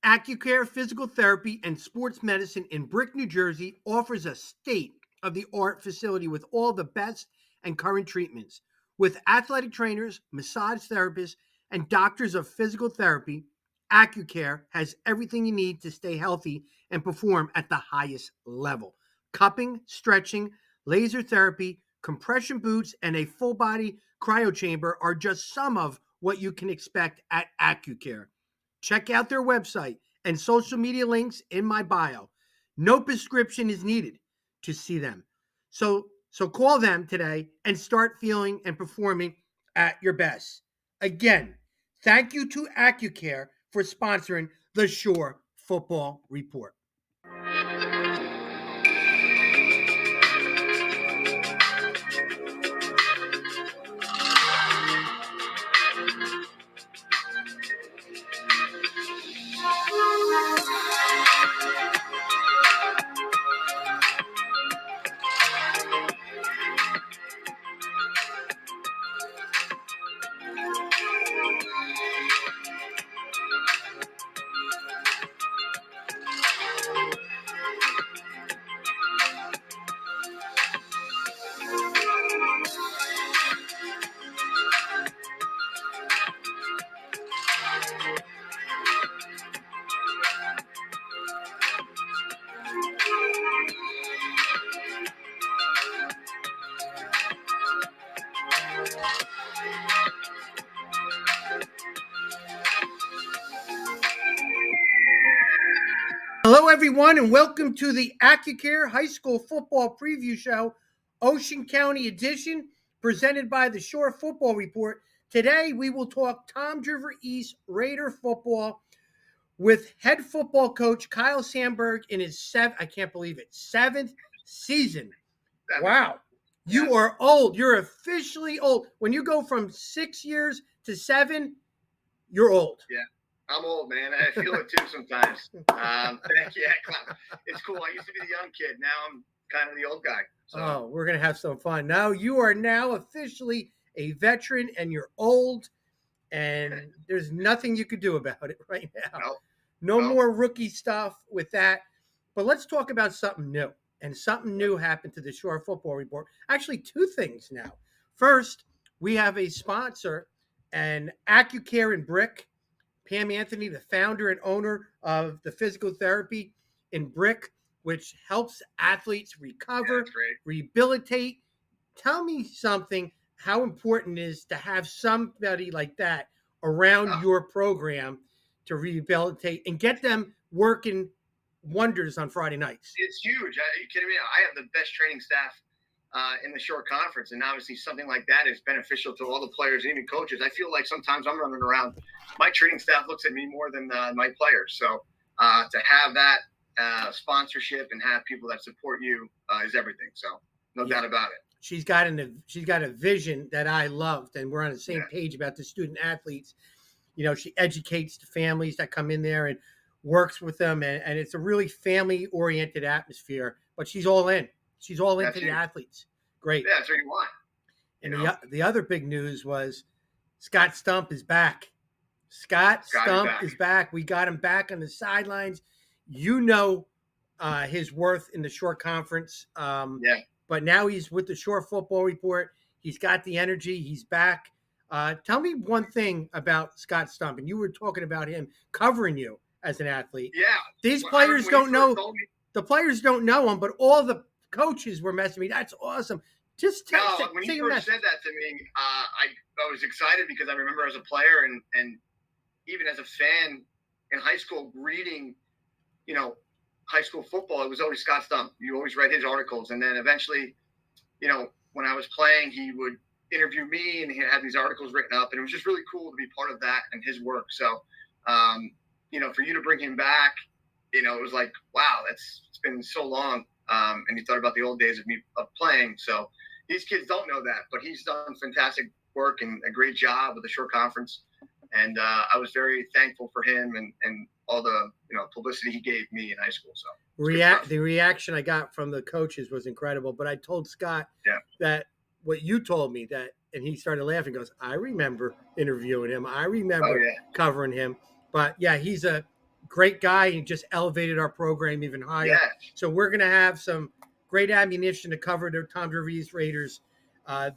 Accucare Physical Therapy and Sports Medicine in Brick, New Jersey offers a state-of-the-art facility with all the best and current treatments. With athletic trainers, massage therapists, and doctors of physical therapy, Accucare has everything you need to stay healthy and perform at the highest level. Cupping, stretching, laser therapy, compression boots, and a full-body cryo chamber are just some of what you can expect at Accucare. Check out their website and social media links in my bio. No prescription is needed to see them. So call them today and start feeling and performing at your best. Again, thank you to Accucare for sponsoring the Shore Football Report. Hello, everyone, and welcome to the Accucare High School Football Preview Show, Ocean County Edition, presented by the Shore Football Report. Today, we will talk Tom Driver East Raider football with head football coach Kyle Sandberg in his seventh season. Wow. You are old. You're officially old. When you go from 6 years to 7, you're old. Yeah. I'm old, man. I feel it too sometimes. It's cool. I used to be the young kid. Now I'm kind of the old guy. So. Oh, we're going to have some fun. Now you are now officially a veteran and you're old, and there's nothing you could do about it right now. No more rookie stuff with that. But let's talk about something new. And something new happened to the Shore Football Report. Actually, two things now. First, we have a sponsor, and Accucare in Brick. Pam Anthony, the founder and owner of the physical therapy in Brick, which helps athletes recover, rehabilitate. Tell me something, how important it is to have somebody like that around your program to rehabilitate and get them working wonders on Friday nights. It's huge. Are you kidding me? I have the best training staff in the Shore Conference, and obviously something like that is beneficial to all the players and even coaches. I feel like sometimes I'm running around. My training staff looks at me more than my players. So to have that sponsorship and have people that support you is everything. So no doubt about it. She's got a vision that I loved, and we're on the same page about the student athletes. You know, she educates the families that come in there and works with them, and it's a really family-oriented atmosphere. But she's all in. She's all into the athletes. Great. Yeah, that's what you want. And the other big news was Scott Stump is back. Scott Stump is back. We got him back on the sidelines. You know his worth in the Shore Conference. But now he's with the Shore Football Report. He's got the energy. He's back. Tell me one thing about Scott Stump. And you were talking about him covering you as an athlete. Yeah. These players don't know. The players don't know him, but all the coaches were messaging me. That's awesome. Just when he first said that to me, I was excited because I remember as a player and even as a fan in high school reading, high school football, it was always Scott Stump. You always read his articles. And then eventually, when I was playing, he would interview me and he had these articles written up. And it was just really cool to be part of that and his work. So, for you to bring him back, it was like, wow, it's been so long. And he thought about the old days of playing. So these kids don't know that, but he's done fantastic work and a great job with the Shore Conference. And I was very thankful for him and all the publicity he gave me in high school. So the reaction I got from the coaches was incredible. But I told Scott that what you told me and he started laughing. Goes, I remember interviewing him. I remember covering him. But yeah, he's a great guy and just elevated our program even higher. Yeah, So we're going to have some great ammunition to cover the Tom DeVries Raiders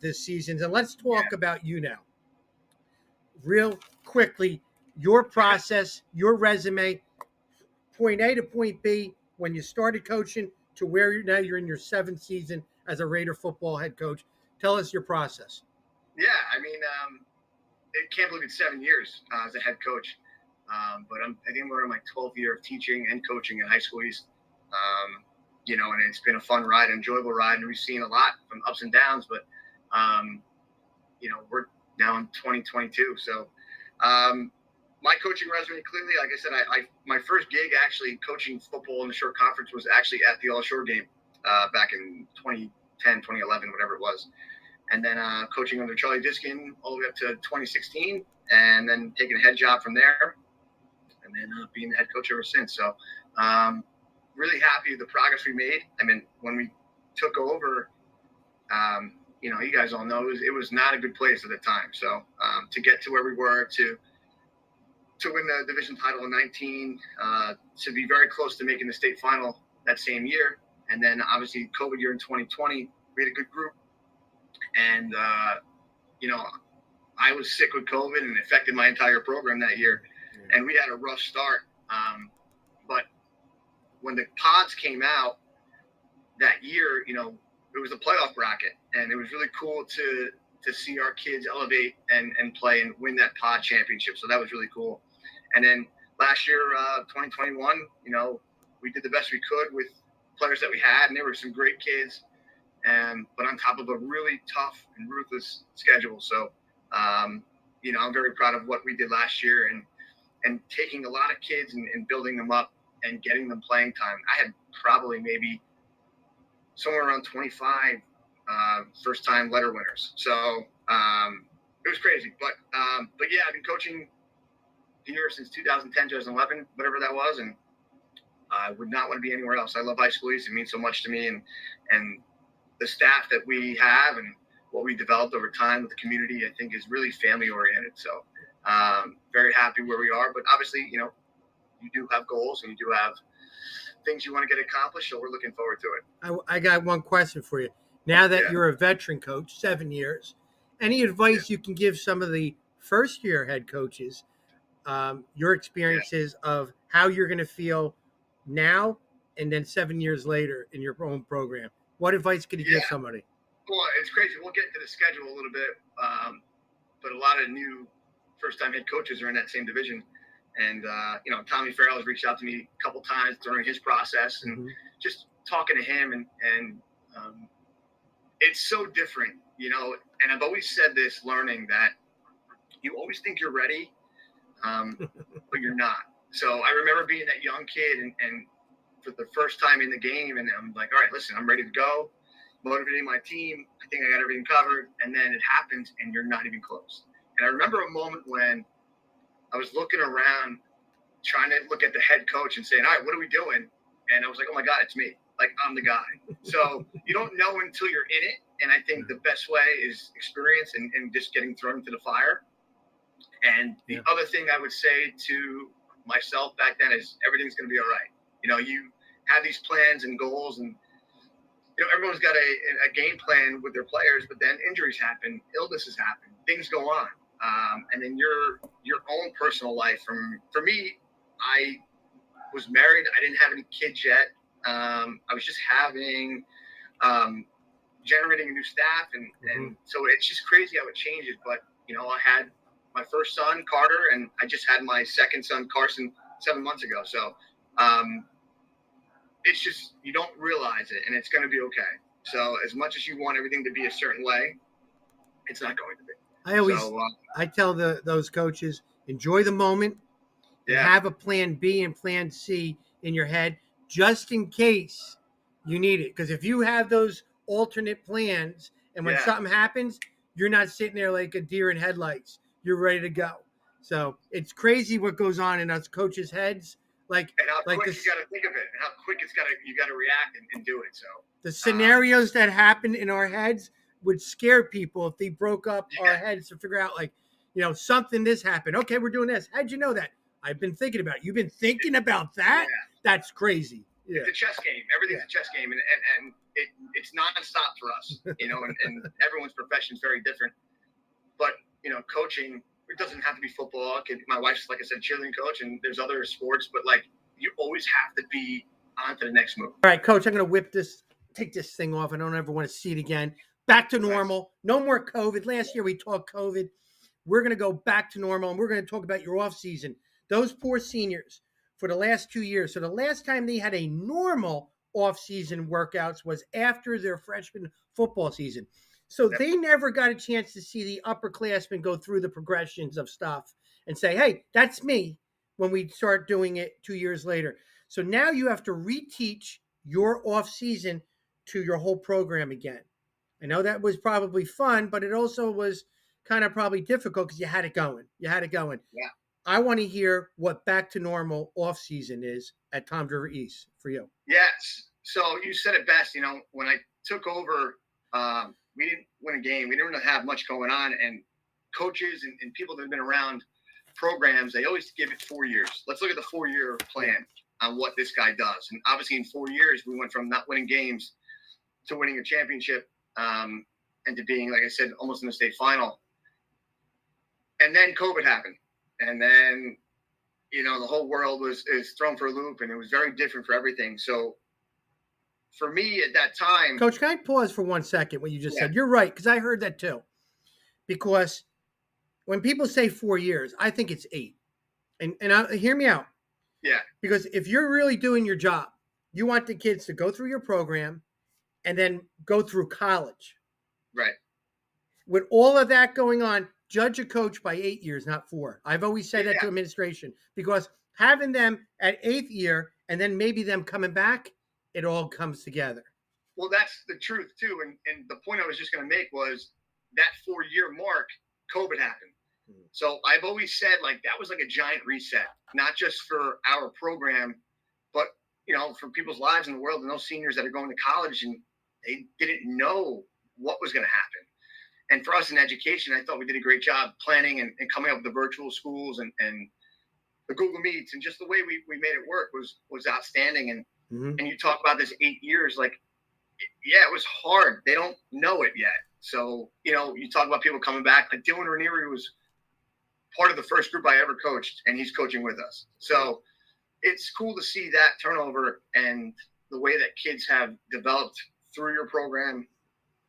this season. And let's talk yeah, about you now, real quickly. Your process, your resume, point A to point B, when you started coaching to where you're now. You're in your seventh season as a Raider football head coach. Tell us your process. yeah. I mean, I can't believe it's 7 years as a head coach. But I think we're in my 12th year of teaching and coaching in high school east. And it's been a fun ride, an enjoyable ride, and we've seen a lot from ups and downs. But um, we're now in 2022, so my coaching resume clearly, like I said, I my first gig actually coaching football in the short conference was actually at the All Shore game back in 2010, 2011, whatever it was. And then coaching under Charlie Diskin all the way up to 2016, and then taking a head job from there, and then being the head coach ever since. So, really happy with the progress we made. I mean, when we took over, you guys all know it was not a good place at the time. So, to get to where we were, to win the division title in 19, to be very close to making the state final that same year, and then obviously COVID year in 2020, we had a good group, and I was sick with COVID and it affected my entire program that year. And we had a rough start. But when the pods came out that year, it was a playoff bracket. And it was really cool to see our kids elevate and play and win that pod championship. So that was really cool. And then last year, 2021, we did the best we could with players that we had. And there were some great kids. But on top of a really tough and ruthless schedule. So, I'm very proud of what we did last year and taking a lot of kids and building them up and getting them playing time. I had probably maybe somewhere around 25 first time letter winners. So it was crazy. But yeah, I've been coaching here since 2010, 2011, whatever that was. And I would not want to be anywhere else. I love high school East. It means so much to me. And the staff that we have and what we developed over time with the community, I think is really family oriented. So very happy where we are, but obviously, you do have goals and you do have things you want to get accomplished. So we're looking forward to it. I got one question for you. Now that Yeah. you're a veteran coach, 7 years, any advice you can give some of the first year head coaches, your Yeah. experiences of how you're going to feel now and then 7 years later in your own program? What advice could you give Yeah. somebody? Well, it's crazy. We'll get into the schedule a little bit. But a lot of new first time head coaches are in that same division. And, Tommy Farrell has reached out to me a couple times during his process and just talking to him. And it's so different, and I've always said this learning that you always think you're ready, but you're not. So I remember being that young kid and for the first time in the game, and I'm like, all right, listen, I'm ready to go, motivating my team. I think I got everything covered. And then it happens and you're not even close. And I remember a moment when I was looking around, trying to look at the head coach and saying, all right, what are we doing? And I was like, oh my God, it's me. Like, I'm the guy. So you don't know until you're in it. And I think the best way is experience and just getting thrown into the fire. And the other thing I would say to myself back then is everything's going to be all right. You have these plans and goals, and everyone's got a game plan with their players, but then injuries happen, illnesses happen, things go on, and then your own personal life. For me, I was married. I didn't have any kids yet. I was just generating a new staff, and so it's just crazy how it changes. But I had my first son Carter, and I just had my second son Carson 7 months ago. So it's just you don't realize it, and it's going to be okay. So as much as you want everything to be a certain way, it's not going to be. I tell those coaches, enjoy the moment and Yeah, have a plan B and plan C in your head just in case you need it. Because if you have those alternate plans and when yeah. something happens, you're not sitting there like a deer in headlights. You're ready to go. So it's crazy what goes on in us coaches' heads. And how quick this, you got to think of it, and how quick you got to react and do it. So the scenarios that happen in our heads would scare people if they broke up our heads to figure out something this happened. Okay, we're doing this. How'd you know that? I've been thinking about it. You've been thinking about that? Yeah, That's crazy. Yeah. it's a chess game. Everything's Yeah. a chess game, and it's nonstop for us, and everyone's profession is very different. But coaching, it doesn't have to be football. My wife's, like I said, cheerleading coach, and there's other sports, but like you always have to be on to the next move. All right, coach, I'm going to take this thing off. I don't ever want to see it again. Back to Nice. normal. No more COVID. Last year we talked COVID. We're going to go back to normal, and we're going to talk about your off season. Those poor seniors for the last 2 years. So the last time they had a normal off season workouts was after their freshman football season. So Yep. they never got a chance to see the upperclassmen go through the progressions of stuff and say, hey, that's me when we start doing it 2 years later. So now you have to reteach your off season to your whole program again. I know that was probably fun, but it also was kind of probably difficult because you had it going. You had it going. Yeah. I want to hear what back to normal off season is at Toms River East for you. Yes. So you said it best. When I took over, we didn't win a game. We didn't really have much going on, and coaches and people that have been around programs, they always give it 4 years. Let's look at the 4-year plan on what this guy does. And obviously, in 4 years, we went from not winning games to winning a championship, and to being, like I said, almost in the state final. And then COVID happened, and then the whole world is thrown for a loop, and it was very different for everything. So for me at that time, Coach, can I pause for 1 second? What you just Yeah. said, you're right, because I heard that too. Because when people say 4 years, I think it's 8. And hear me out. Yeah. Because if you're really doing your job, you want the kids to go through your program and then go through college. Right. With all of that going on, judge a coach by 8 years, not 4. I've always said that Yeah. to administration, because having them at 8th year and then maybe them coming back, it all comes together. Well, that's the truth too. And the point I was just going to make was that 4-year mark, COVID happened. So I've always said, like, that was like a giant reset, not just for our program, but for people's lives in the world, and those seniors that are going to college and they didn't know what was going to happen. And for us in education, I thought we did a great job planning and coming up with the virtual schools and the Google Meets, and just the way we made it work was outstanding. And and you talk about this 8 years, like, yeah, it was hard. They don't know it yet. So, you talk about people coming back. Like Dylan Ranieri was part of the first group I ever coached, and he's coaching with us. So it's cool to see that turnover and the way that kids have developed through your program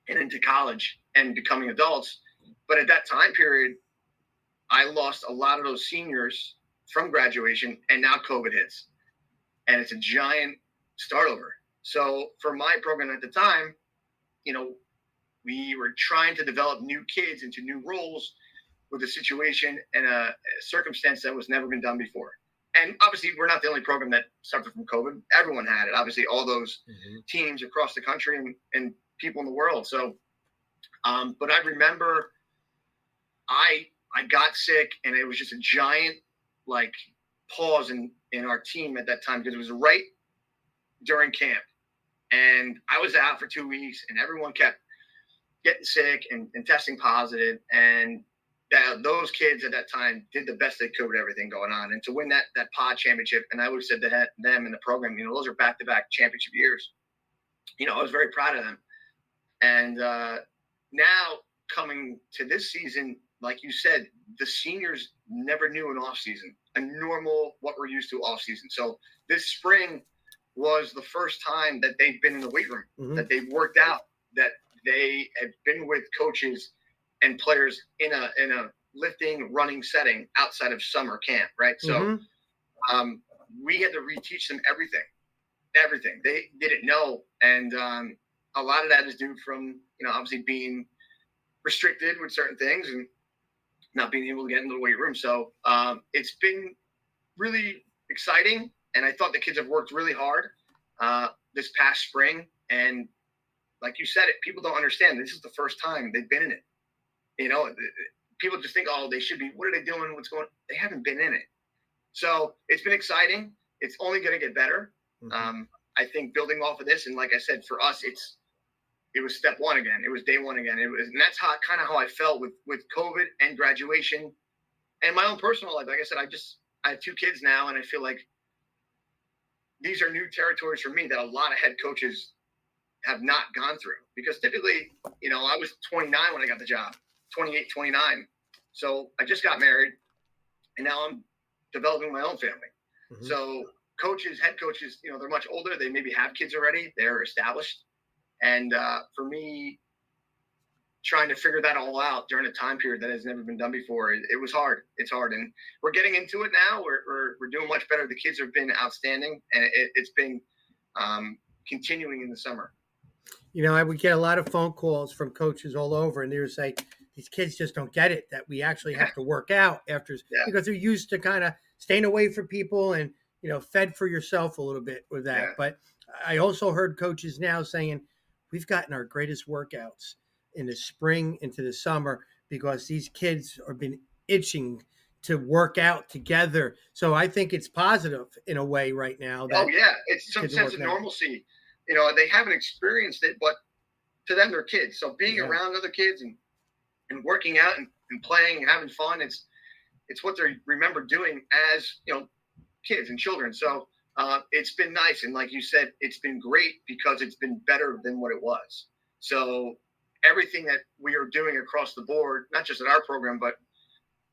and into college and becoming adults. But at that time period, I lost a lot of those seniors from graduation, and now COVID hits. And it's a giant start over. So for my program at the time, we were trying to develop new kids into new roles with a situation and a circumstance that was never been done before. And obviously, we're not the only program that suffered from COVID. Everyone had it. Obviously, all those teams across the country and people in the world. So, but I remember I got sick, and it was just a giant like pause in our team at that time, because it was right during camp, and I was out for 2 weeks, and everyone kept getting sick and testing positive, and those kids at that time did the best they could with everything going on, and to win that pod championship. And I would have said to them in the program, those are back-to-back championship years. I was very proud of them. And now coming to this season, like you said, the seniors never knew an off season, a normal, what we're used to off season. So this spring was the first time that they've been in the weight room, that they've worked out, that they have been with coaches and players in a lifting, running setting outside of summer camp, right? So we had to reteach them everything they didn't know. And a lot of that is due from, obviously being restricted with certain things and not being able to get into the weight room. So it's been really exciting. And I thought the kids have worked really hard this past spring. And like you said, people don't understand. This is the first time they've been in it. People just think, oh, they should be. What are they doing? What's going on? They haven't been in it. So it's been exciting. It's only going to get better. I think building off of this, and like I said, for us, it was step one again. It was day one again. And that's kind of how I felt with COVID and graduation and my own personal life. Like I said, I have 2 kids now, and I feel like these are new territories for me that a lot of head coaches have not gone through, because typically, I was 29 when I got the job, 28, 29. So I just got married, and now I'm developing my own family. Mhm. So coaches, head coaches, they're much older. They maybe have kids already. They're established. And for me, trying to figure that all out during a time period that has never been done before, it was hard. It's hard. And we're getting into it now. We're doing much better. The kids have been outstanding, and it's been continuing in the summer. I would get a lot of phone calls from coaches all over, and they would say, these kids just don't get it that we actually have to work out after, Yeah. because they're used to kind of staying away from people and, fed for yourself a little bit with that. Yeah. But I also heard coaches now saying, we've gotten our greatest workouts in the spring into the summer because these kids have been itching to work out together. So I think it's positive in a way right now Oh that yeah, it's some kids are sense of working out. normalcy. They haven't experienced it, but to them, they're kids. So being Yeah. around other kids and working out and playing and having fun, it's what they remember doing as kids and children. So it's been nice, and like you said, it's been great because it's been better than what it was. So everything that we are doing across the board, not just in our program, but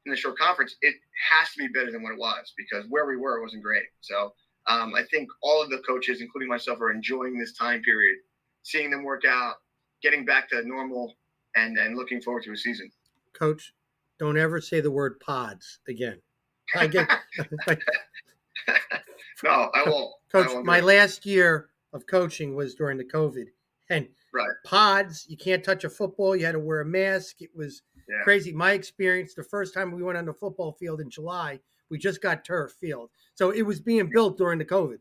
in the short conference, it has to be better than what it was, because where we were wasn't great. So I think all of the coaches, including myself, are enjoying this time period, seeing them work out, getting back to normal, and looking forward to a season. Coach, don't ever say the word pods again. I get like, No, I won't. I Coach, won't do my it. last year of coaching was during the COVID, and Right. pods, you can't touch a football. You had to wear a mask. It was Yeah. crazy. My experience, the first time we went on the football field in July, we just got turf field. So it was being built during the COVID.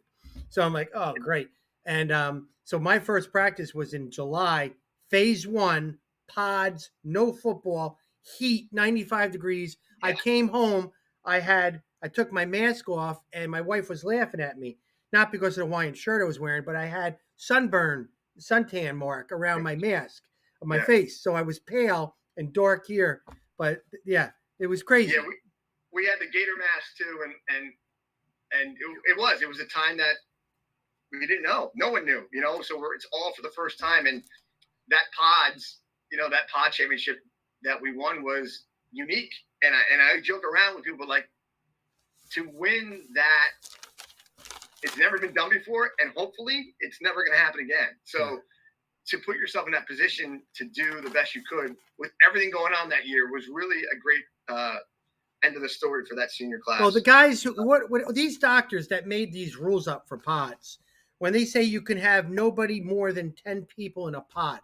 So I'm like, oh, great. And so my first practice was in July, phase one, pods, no football, heat, 95 degrees. I Yeah. came home. I took my mask off, and my wife was laughing at me, not because of the Hawaiian shirt I was wearing, but I had suntan mark around my mask of my Yeah. face. So I was pale and dark here. But yeah, it was Yeah. crazy. We had the Gator mask too, and it was a time that we didn't know. No one knew, So it's all for the first time, and that pod championship that we won was unique. And I joke around with people like, to win that, it's never been done before, and hopefully it's never going to happen again. So to put yourself in that position to do the best you could with everything going on that year was really a great end of the story for that senior Well, the class. guys who what these doctors that made these rules up for pods, when they say you can have nobody more than 10 people in a pod,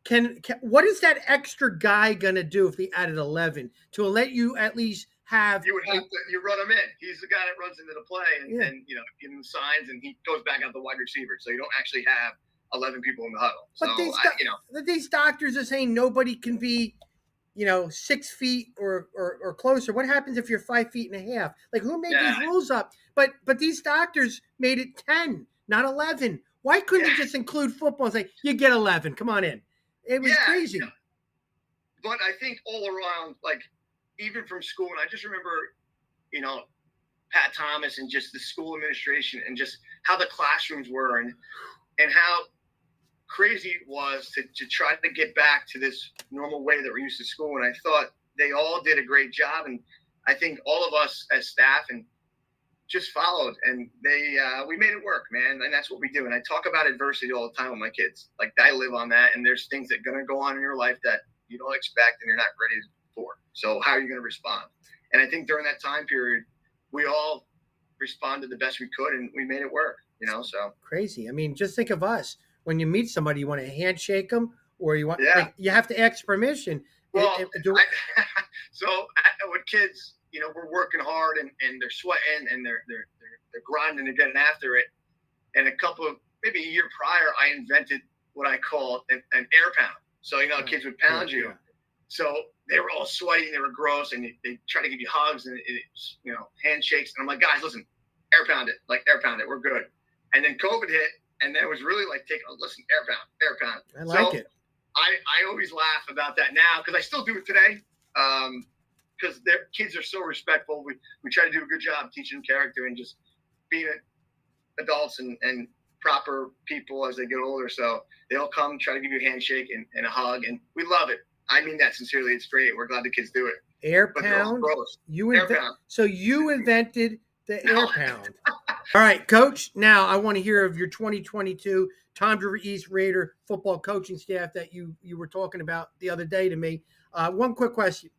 can what is that extra guy gonna do if they added 11 to let you at least have You would have to you run him in. He's the guy that runs into the play yeah. and give him signs, and he goes back out the wide receiver. So you don't actually have 11 people in the huddle. So But these doctors are saying nobody can be 6 feet or closer. What happens if you're 5 feet and a half? Like, who made yeah, these rules up? But these doctors made it 10, not 11. Why couldn't yeah, they just include football and say you get 11? Come on in. It was yeah. crazy. But I think all around, like even from school, and I just remember, you know, Pat Thomas and just the school administration and just how the classrooms were and how crazy it was to try to get back to this normal way that we're used to school. And I thought they all did a great job. And I think all of us as staff and just followed, and we made it work, man. And that's what we do. And I talk about adversity all the time with my kids. Like, I live on that, and there's things that are going to go on in your life that you don't expect and you're not ready for. So how are you going to respond? And I think during that time period, we all responded the best we could, and we made it work. So Crazy. I mean, just think of us. When you meet somebody, you want to handshake them, or yeah. you have to ask permission. Well, with kids, we're working hard and they're sweating and they're grinding and getting after it. And maybe a year prior, I invented what I call an air pound. So, kids would pound you. So they were all sweaty and they were gross, and they try to give you hugs and it's, handshakes. And I'm like, guys, listen, air pound it. We're good. And then COVID hit, and then it was really like, listen, air pound. I like it. I always laugh about that now because I still do it today. because their kids are so respectful. We try to do a good job teaching them character and just being adults and proper people as they get older. So they all come, try to give you a handshake and a hug, and we love it. I mean that sincerely. It's great. We're glad the kids do it. Air But they're all pound. gross. You Air pound. So you invented the No. air pound. All right, Coach. Now I want to hear of your 2022 Tom River East Raider football coaching staff that you were talking about the other day to me. One quick question.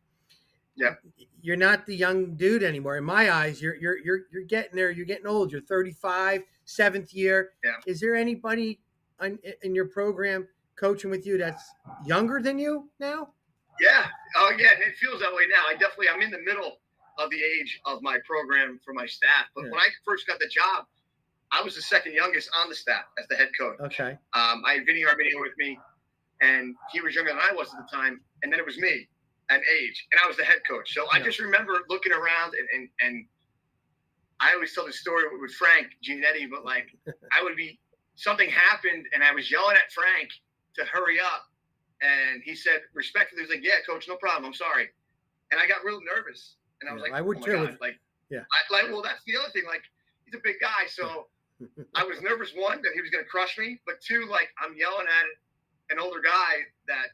Yeah. You're not the young dude anymore. In my eyes, you're getting there. You're getting old. You're 35, seventh year. Yeah. Is there anybody in your program coaching with you that's younger than you now? Yeah. Oh, yeah. It feels that way now. I'm in the middle of the age of my program for my staff. But when I first got the job, I was the second youngest on the staff as the head coach. Okay. I had Vinny Arminio with me, and he was younger than I was at the time. And then it was me at age, and I was the head coach. So I just remember looking around, and I always tell the story with Frank Giannetti, but like something happened, and I was yelling at Frank to hurry up. And he said, respectfully, he was like, "Yeah, coach, no problem. I'm sorry." And I got real nervous. And I was like, I would "Oh my too. God." Well, that's the other thing. Like, he's a big guy. So I was nervous, one, that he was going to crush me. But two, like, I'm yelling at an older guy that,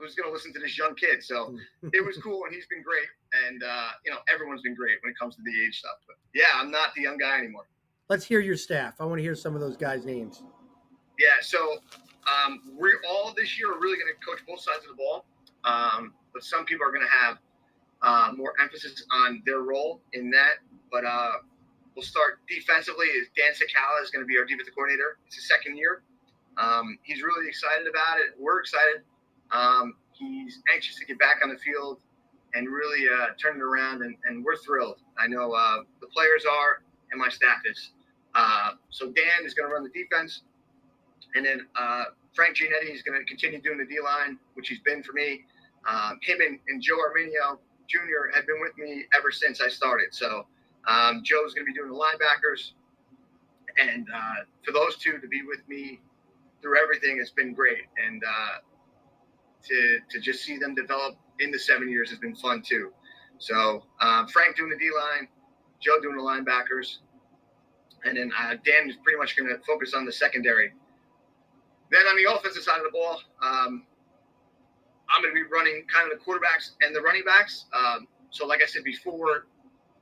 who's going to listen to this young kid. So it was cool. And he's been great. And, everyone's been great when it comes to the age stuff. But yeah, I'm not the young guy anymore. Let's hear your staff. I want to hear some of those guys' names. Yeah. So we're all this year are really going to coach both sides of the ball. But some people are going to have more emphasis on their role in that. But we'll start defensively. Dan Sakala is going to be our defensive coordinator. It's his second year. He's really excited about it. We're excited. He's anxious to get back on the field and really turn it around, and we're thrilled. I know the players are, and my staff is. So Dan is going to run the defense, and then Frank Giannetti is going to continue doing the D-line, which he's been for me. Him and Joe Arminio Jr. have been with me ever since I started. So Joe's going to be doing the linebackers. And for those two to be with me through everything has been great. And to just see them develop in the 7 years has been fun too. So Frank doing the D-line, Joe doing the linebackers. And then Dan is pretty much going to focus on the secondary. Then on the offensive side of the ball, I'm going to be running kind of the quarterbacks and the running backs. So like I said before,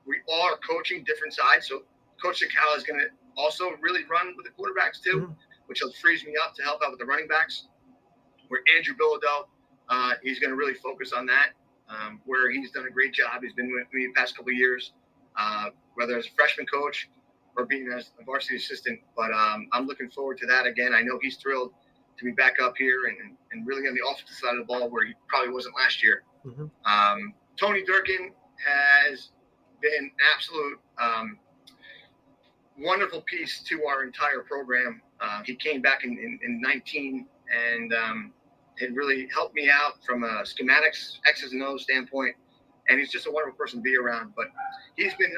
we all are coaching different sides. So Coach Sakala is going to also really run with the quarterbacks too, which frees me up to help out with the running backs. Where Andrew Bilodeau, he's going to really focus on that, where he's done a great job. He's been with me the past couple of years, whether as a freshman coach or being as a varsity assistant. But I'm looking forward to that again. I know he's thrilled to be back up here and really on the offensive side of the ball where he probably wasn't last year. Tony Durkin has been an absolute wonderful piece to our entire program. He came back in 19 and it really helped me out from a schematics, X's and O's standpoint. And he's just a wonderful person to be around. But he's been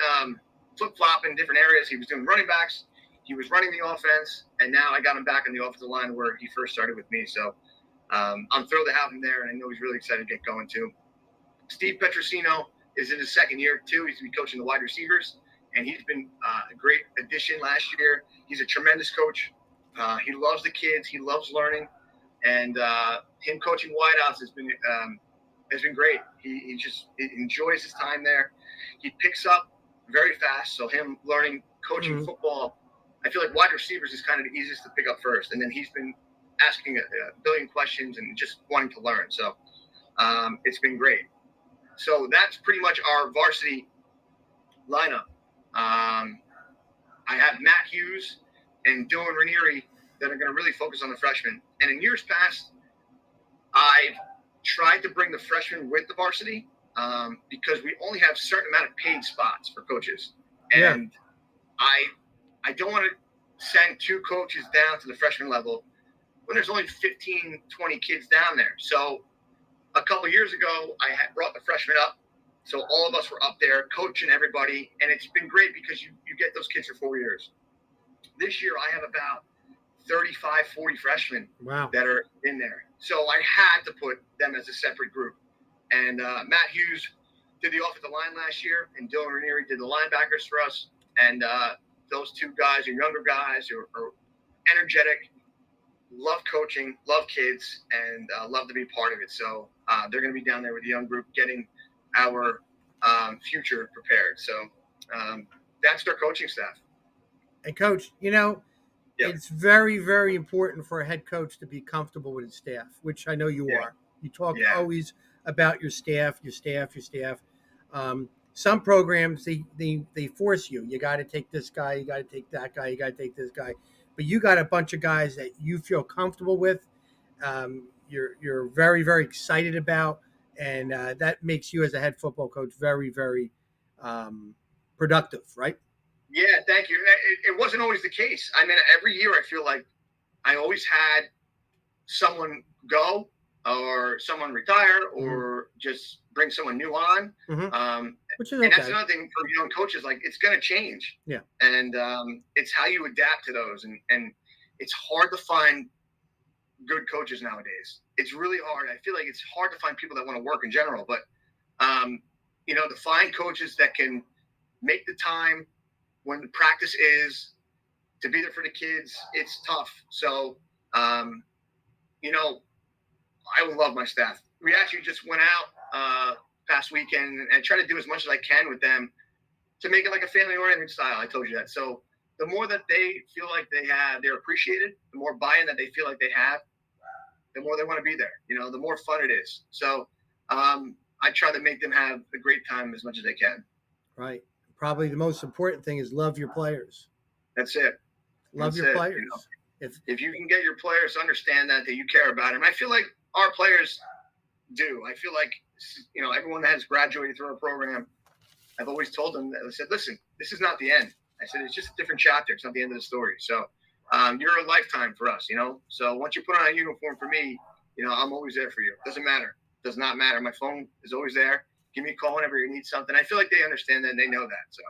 flip-flopping in different areas. He was doing running backs. He was running the offense. And now I got him back on the offensive line where he first started with me. So I'm thrilled to have him there. And I know he's really excited to get going too. Steve Petrosino is in his second year too. He's been coaching the wide receivers. And he's been a great addition last year. He's a tremendous coach. He loves the kids. He loves learning. And him coaching wideouts has been great. He enjoys his time there. He picks up very fast. So him learning coaching football, I feel like wide receivers is kind of the easiest to pick up first. And then he's been asking a billion questions and just wanting to learn. So it's been great. So that's pretty much our varsity lineup. I have Matt Hughes and Dylan Ranieri that are going to really focus on the freshmen. And in years past, I've tried to bring the freshmen with the varsity because we only have a certain amount of paid spots for coaches. And I don't want to send two coaches down to the freshman level when there's only 15, 20 kids down there. So a couple of years ago, I had brought the freshmen up. So all of us were up there coaching everybody. And it's been great because you get those kids for 4 years. This year, I have about 35, 40 freshmen that are in there. So I had to put them as a separate group. And Matt Hughes did the offensive line last year, and Dylan Ranieri did the linebackers for us. And those two guys are younger guys who are energetic, love coaching, love kids, and love to be part of it. So they're going to be down there with the young group getting our future prepared. So that's their coaching staff. And coach, Yep. it's very, very important for a head coach to be comfortable with his staff, which I know you Yeah. are. You talk Yeah. always about your staff, your staff, your staff. Some programs they force you. You got to take this guy. You got to take that guy. You got to take this guy. But you got a bunch of guys that you feel comfortable with. You're very, very excited about, and that makes you as a head football coach very, very productive, right? Yeah, thank you. It wasn't always the case. I mean, every year I feel like I always had someone go or someone retire or just bring someone new on. Which is and okay. that's another thing for young coaches. Like, it's going to change. Yeah. And it's how you adapt to those. And it's hard to find good coaches nowadays. It's really hard. I feel like it's hard to find people that want to work in general. But, to find coaches that can make the time when the practice is to be there for the kids, it's tough. So, I love my staff. We actually just went out past weekend and try to do as much as I can with them to make it like a family-oriented style. I told you that. So the more that they feel like they're appreciated, the more buy-in that they feel like they have, the more they want to be there. The more fun it is. So I try to make them have a great time as much as they can. Right. Probably the most important thing is love your players. That's it. Love your players. If you can get your players to understand that you care about them, I feel like our players do. I feel like, everyone that has graduated through our program, I've always told them that. I said, listen, this is not the end. I said, it's just a different chapter. It's not the end of the story. So you're a lifetime for us, So once you put on a uniform for me, I'm always there for you. Doesn't matter. Does not matter. My phone is always there. Give me a call whenever you need something. I feel like they understand that and they know that. So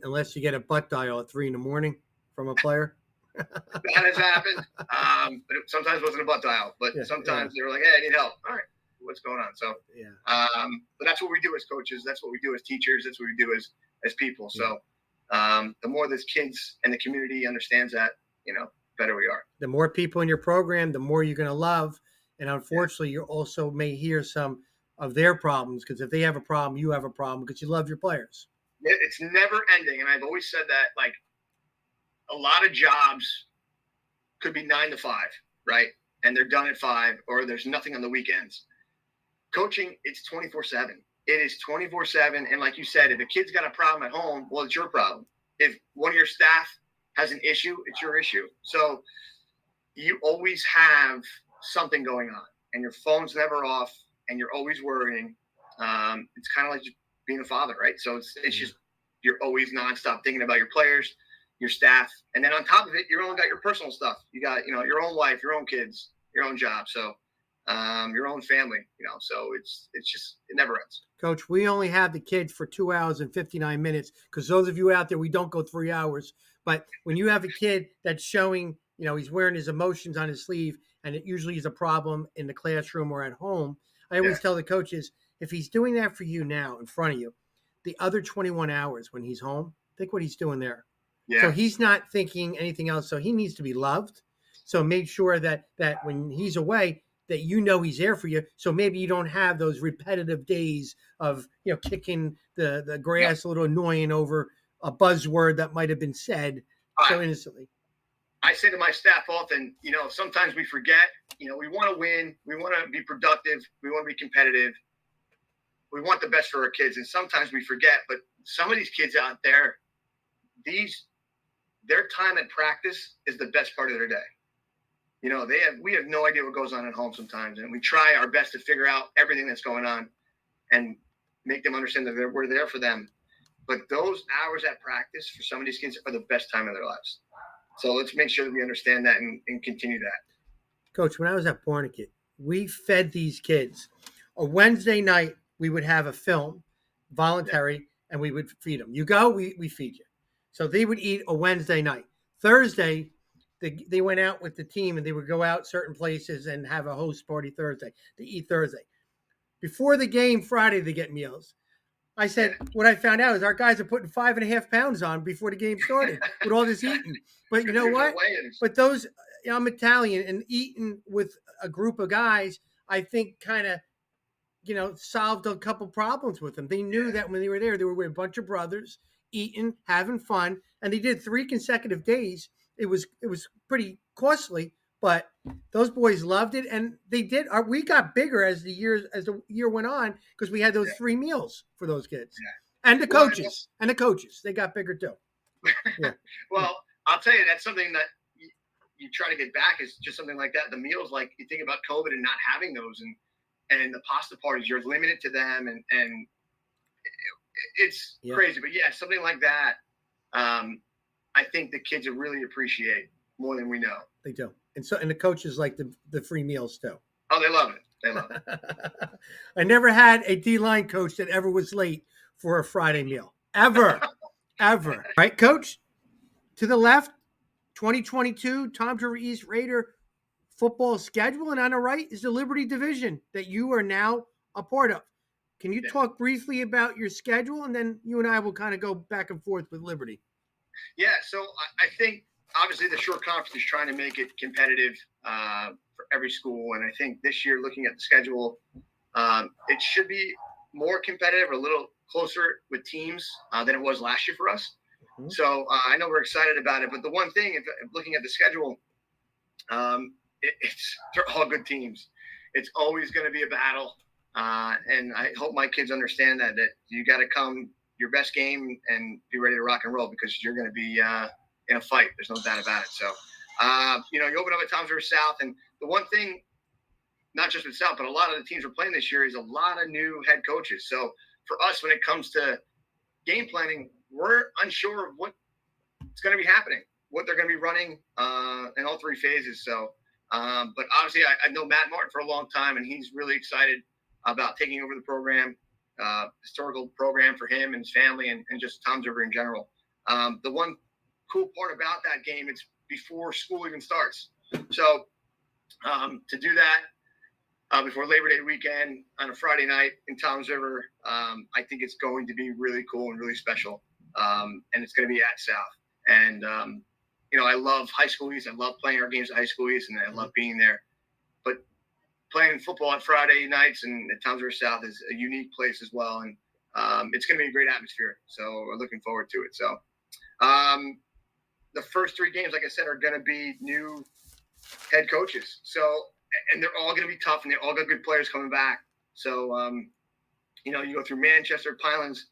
unless you get a butt dial at 3 a.m. from a player. That has happened. But it sometimes wasn't a butt dial, but sometimes they were like, hey, I need help. All right, what's going on? So, but that's what we do as coaches. That's what we do as teachers. That's what we do as people. So the more this kids and the community understands that, better we are. The more people in your program, the more you're going to love. And unfortunately, you also may hear some of their problems, because if they have a problem, you have a problem, because you love your players. It's never ending. And I've always said that, like, a lot of jobs could be 9 to 5, right? And they're done at 5, or there's nothing on the weekends. Coaching, it's 24/7. It is 24/7. And like you said, if a kid's got a problem at home, well, it's your problem. If one of your staff has an issue, it's your issue. So you always have something going on, and your phone's never off, and you're always worrying. It's kind of like just being a father, right? So it's just, you're always nonstop thinking about your players, your staff, and then on top of it, you only got your personal stuff. You got, your own wife, your own kids, your own job, so your own family, So it's just, it never ends. Coach, we only have the kids for 2 hours and 59 minutes, because those of you out there, we don't go 3 hours. But when you have a kid that's showing, he's wearing his emotions on his sleeve, and it usually is a problem in the classroom or at home, I always tell the coaches, if he's doing that for you now in front of you, the other 21 hours when he's home, think what he's doing there. Yeah. So he's not thinking anything else. So he needs to be loved. So make sure that when he's away, that he's there for you. So maybe you don't have those repetitive days of, kicking the grass a little annoying over a buzzword that might have been said so innocently. I say to my staff often, sometimes we forget, we want to win. We want to be productive. We want to be competitive. We want the best for our kids. And sometimes we forget, but some of these kids out there, their time at practice is the best part of their day. We have no idea what goes on at home sometimes, and we try our best to figure out everything that's going on and make them understand that we're there for them. But those hours at practice for some of these kids are the best time of their lives. So let's make sure that we understand that and continue that. Coach, when I was at Barnegat, we fed these kids. A Wednesday night, we would have a film, voluntary, and we would feed them. You go, we feed you. So they would eat a Wednesday night. Thursday, they went out with the team, and they would go out certain places and have a host party Thursday. They eat Thursday. Before the game Friday, they get meals. I Yeah. said, what I found out is our guys are putting 5.5 pounds on before the game started with all this eating. But you know There's no what? weigh-ins. But those, I'm Italian, and eating with a group of guys, I think kind of, solved a couple problems with them. They knew that when they were there, they were with a bunch of brothers, eating, having fun, and they did 3 consecutive days. It was pretty costly, but those boys loved it, and they did. We got bigger as the year went on because we had those Yeah. 3 meals for those kids, Yeah. and the Well, coaches, and the coaches, they got bigger too. Yeah, yeah, well, I'll tell you, that's something that you try to get back is just something like that. The meals, like you think about COVID and not having those, and the pasta parties, you're limited to them, and it's yeah. crazy. But yeah, something like that, I think the kids will really appreciate more than we know. They do, and the coaches like the free meals too. Oh, they love it. They love it. I never had a D line coach that ever was late for a Friday meal. Ever. Ever. All right, coach, to the left, 2022 Tom's River East Raider football schedule. And on the right is the Liberty Division that you are now a part of. Can you Yeah. talk briefly about your schedule? And then you and I will kind of go back and forth with Liberty. Yeah, so I think obviously the short conference is trying to make it competitive for every school, and I think this year, looking at the schedule, it should be more competitive, a little closer with teams than it was last year for us. Mhm. So I know we're excited about it, but the one thing, if looking at the schedule, they're all good teams. It's always going to be a battle, and I hope my kids understand that you got to come your best game and be ready to rock and roll because you're going to be in a fight. There's no doubt about it. So, you open up at Tom's River South, and the one thing, not just with South, but a lot of the teams we're playing this year is a lot of new head coaches. So for us, when it comes to game planning, we're unsure of what's going to be happening, what they're going to be running in all three phases. So, but obviously, I know Matt Martin for a long time, and he's really excited about taking over the program, historical program for him and his family, and just Tom's River in general. The one cool part about that game, it's before school even starts. So to do that before Labor Day weekend on a Friday night in Tom's River, I think it's going to be really cool and really special. And it's going to be at South. And, I love high school East. I love playing our games at high school East, and I love being there. But playing football on Friday nights and at Towns River South is a unique place as well. And it's going to be a great atmosphere. So we're looking forward to it. So the first 3 games, like I said, are going to be new head coaches. So, and they're all going to be tough, and they're all got good players coming back. So, you go through Manchester, Pinelands,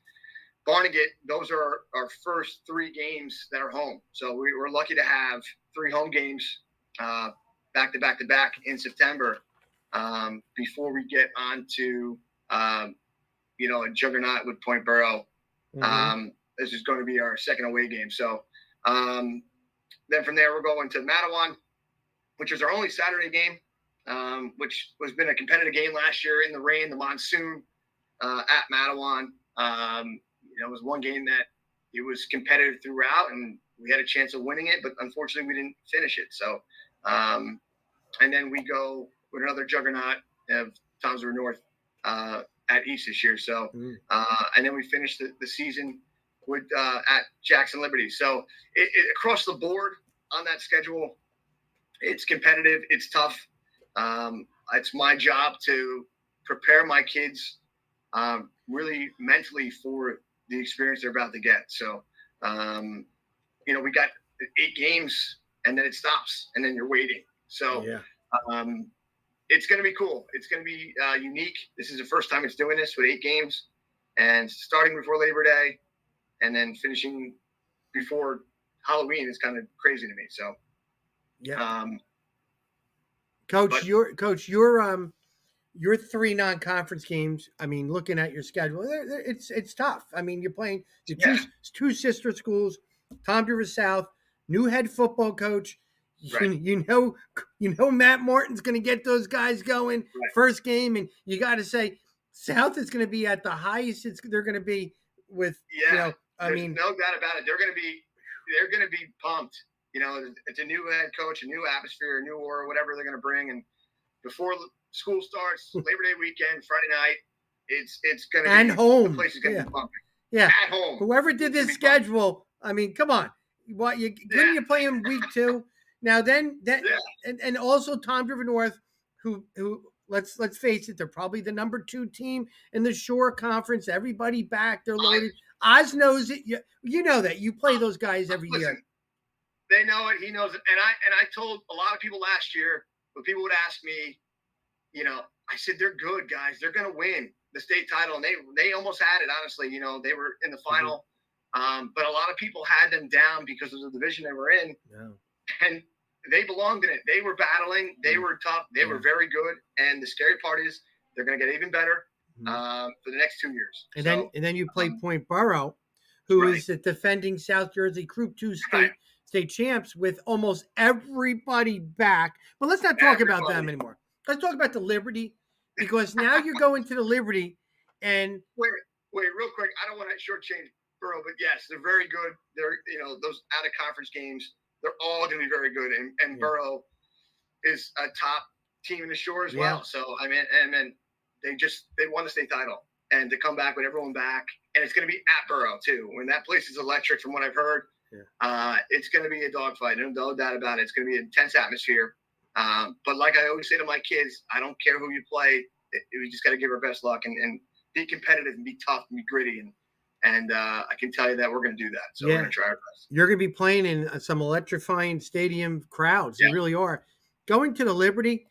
Barnegat. Those are our first 3 games that are home. So we're lucky to have 3 home games back to back to back in September before we get on to, a juggernaut with Point Borough. Mm-hmm. This is going to be our second away game. So then from there, we're going to Matawan, which is our only Saturday game, which has been a competitive game last year in the rain, the monsoon at Matawan. It was one game that it was competitive throughout, and we had a chance of winning it, but unfortunately we didn't finish it. So, and then we go with another juggernaut of Toms River North at East this year. So, and then we finished the season with at Jackson Liberty. So across the board on that schedule, it's competitive. It's tough. It's my job to prepare my kids really mentally for the experience they're about to get. So, we got 8 games and then it stops and then you're waiting. So, Yeah. It's going to be cool. It's going to be unique. This is the first time it's doing this with 8 games and starting before Labor Day and then finishing before Halloween is kind of crazy to me. So, yeah. Coach, your 3 non-conference games. I mean, looking at your schedule, it's tough. I mean, you're playing the two sister schools, Tom River South, new head football coach. Right. You know Matt Martin's going to get those guys going first game, and you got to say South is going to be at the highest they're going to be with. Yeah, there's no doubt about it. They're going to be pumped. It's a new head coach, a new atmosphere, a new aura, whatever they're going to bring, and before school starts, Labor Day weekend, Friday night. It's going to And be the home. place is going to Yeah. be pumping. Yeah. At home, Whoever did this schedule, I mean, come on. What you couldn't you play him week 2? Now then that Yeah. and also Tom River North, who let's face it, they're probably the number 2 team in the Shore Conference. Everybody back, they're loaded. Oz knows it. You know that. You play those guys every year. They know it. He knows it. And I told a lot of people last year when people would ask me, I said they're good guys. They're going to win the state title, and they almost had it. Honestly, they were in the final, but a lot of people had them down because of the division they were in, and they belonged in it. They were battling. They were tough. They were very good. And the scary part is they're going to get even better for the next 2 years. And then you play Point Borough, who is the defending South Jersey Group 2 state champs with almost everybody back. But let's not talk about them anymore. Let's talk about the Liberty, because now you're going to the Liberty and wait, real quick. I don't want to shortchange Borough, but yes, they're very good. They're those out of conference games, they're all going to be very good. And Borough is a top team in the Shore as well. So I mean, and they won the state title, and to come back with everyone back, and it's going to be at Borough too. When that place is electric, from what I've heard, it's going to be a dogfight. No doubt about it. It's going to be an intense atmosphere. But like I always say to my kids, I don't care who you play. We just got to give our best luck and be competitive and be tough and be gritty. And I can tell you that we're going to do that. So we're going to try our best. You're going to be playing in some electrifying stadium crowds. You really are. Going to the Liberty.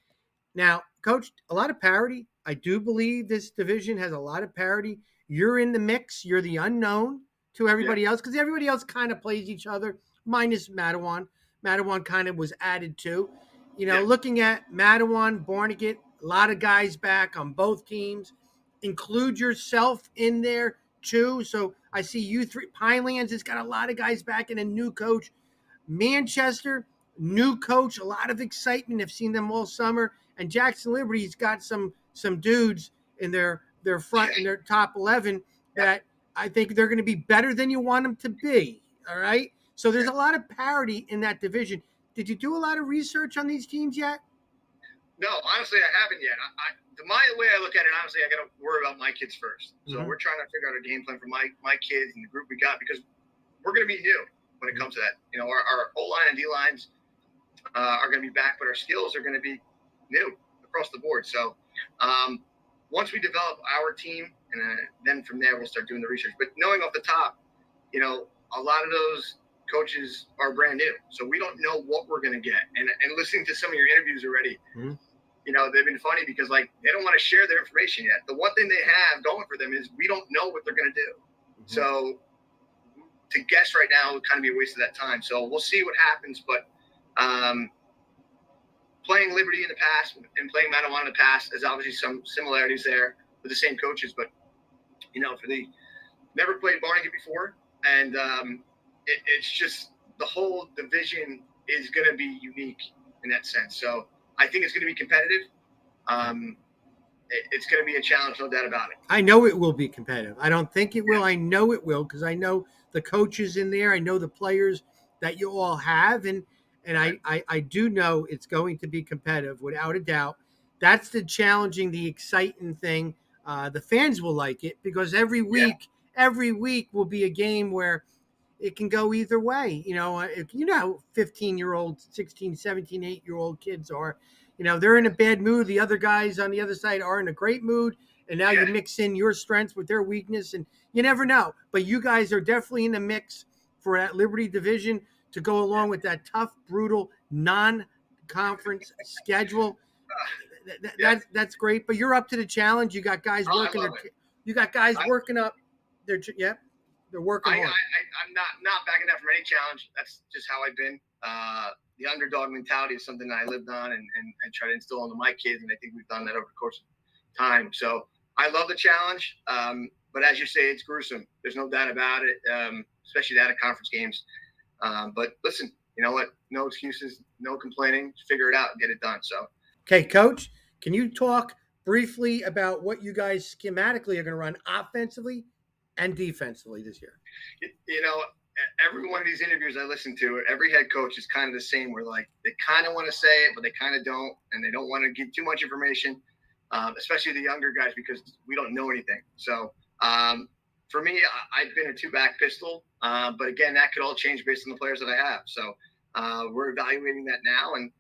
Now, Coach, a lot of parity. I do believe this division has a lot of parity. You're in the mix. You're the unknown to everybody else, because everybody else kind of plays each other, minus Matawan. Matawan kind of was added to. Looking at Matawan, Barnegat, a lot of guys back on both teams. Include yourself in there too. So I see you three. Pinelands has got a lot of guys back and a new coach. Manchester, new coach, a lot of excitement. I've seen them all summer. And Jackson Liberty's got some dudes in their front in their top 11 that I think they're going to be better than you want them to be. All right. So there's a lot of parity in that division. Did you do a lot of research on these teams yet? No, honestly, I haven't yet. The way I look at it, honestly, I got to worry about my kids first. So we're trying to figure out a game plan for my kids and the group we got, because we're going to be new when it comes to that. Our O-line and D-lines are going to be back, but our skills are going to be new across the board. So once we develop our team, and then from there we'll start doing the research. But knowing off the top, a lot of those coaches are brand new, so we don't know what we're going to get. And listening to some of your interviews already, they've been funny because they don't want to share their information yet. The one thing they have going for them is we don't know what they're going to do. So to guess right now would kind of be a waste of that time. So we'll see what happens. But playing Liberty in the past and playing Matawan in the past, there's obviously some similarities there with the same coaches. But for the never played Barnegat before, and it's just the whole division is going to be unique in that sense. So I think it's going to be competitive. It's going to be a challenge, no doubt about it. I know it will be competitive. I don't think it will. I know it will, because I know the coaches in there. I know the players that you all have, and I do know it's going to be competitive without a doubt. That's the challenging, the exciting thing. The fans will like it, because every week will be a game where it can go either way. 15-year-old, 16, 17, 8-year-old kids are. They're in a bad mood. The other guys on the other side are in a great mood. And now you mix in your strengths with their weakness, and you never know. But you guys are definitely in the mix for that Liberty division to go along with that tough, brutal, non-conference schedule. That's great. But you're up to the challenge. You got guys working. Working up. They're working hard. I'm not backing down from any challenge. That's just how I've been. The underdog mentality is something that I lived on and try to instill into my kids, and I think we've done that over the course of time. So I love the challenge, but as you say, it's gruesome. There's no doubt about it, especially the out-of-conference games. But listen, you know what? No excuses, no complaining. Figure it out and get it done. So, okay, Coach, can you talk briefly about what you guys schematically are going to run offensively and defensively this year? every one of these interviews I listen to, every head coach is kind of the same. Where like they kind of want to say it, but they kind of don't, and they don't want to give too much information, especially the younger guys because we don't know anything. So for me, I've been a two-back pistol, but again, that could all change based on the players that I have. So we're evaluating that now, and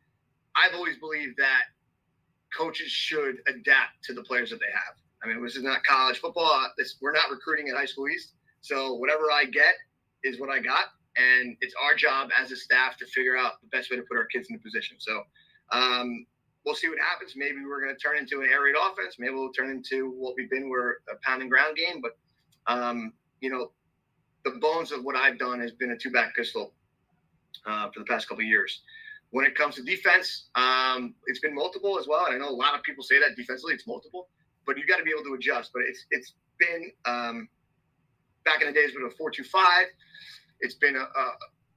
I've always believed that coaches should adapt to the players that they have. I mean, this is not college football. We're not recruiting at High School East. So whatever I get is what I got. And it's our job as a staff to figure out the best way to put our kids in the position. So we'll see what happens. Maybe we're going to turn into an air raid offense. Maybe we'll turn into what we've been, we're a pound and ground game. But, the bones of what I've done has been a two-back pistol for the past couple of years. When it comes to defense, it's been multiple as well. And I know a lot of people say that defensively it's multiple, but you got to be able to adjust. But it's been back in the days with a 4-2-5. It's been a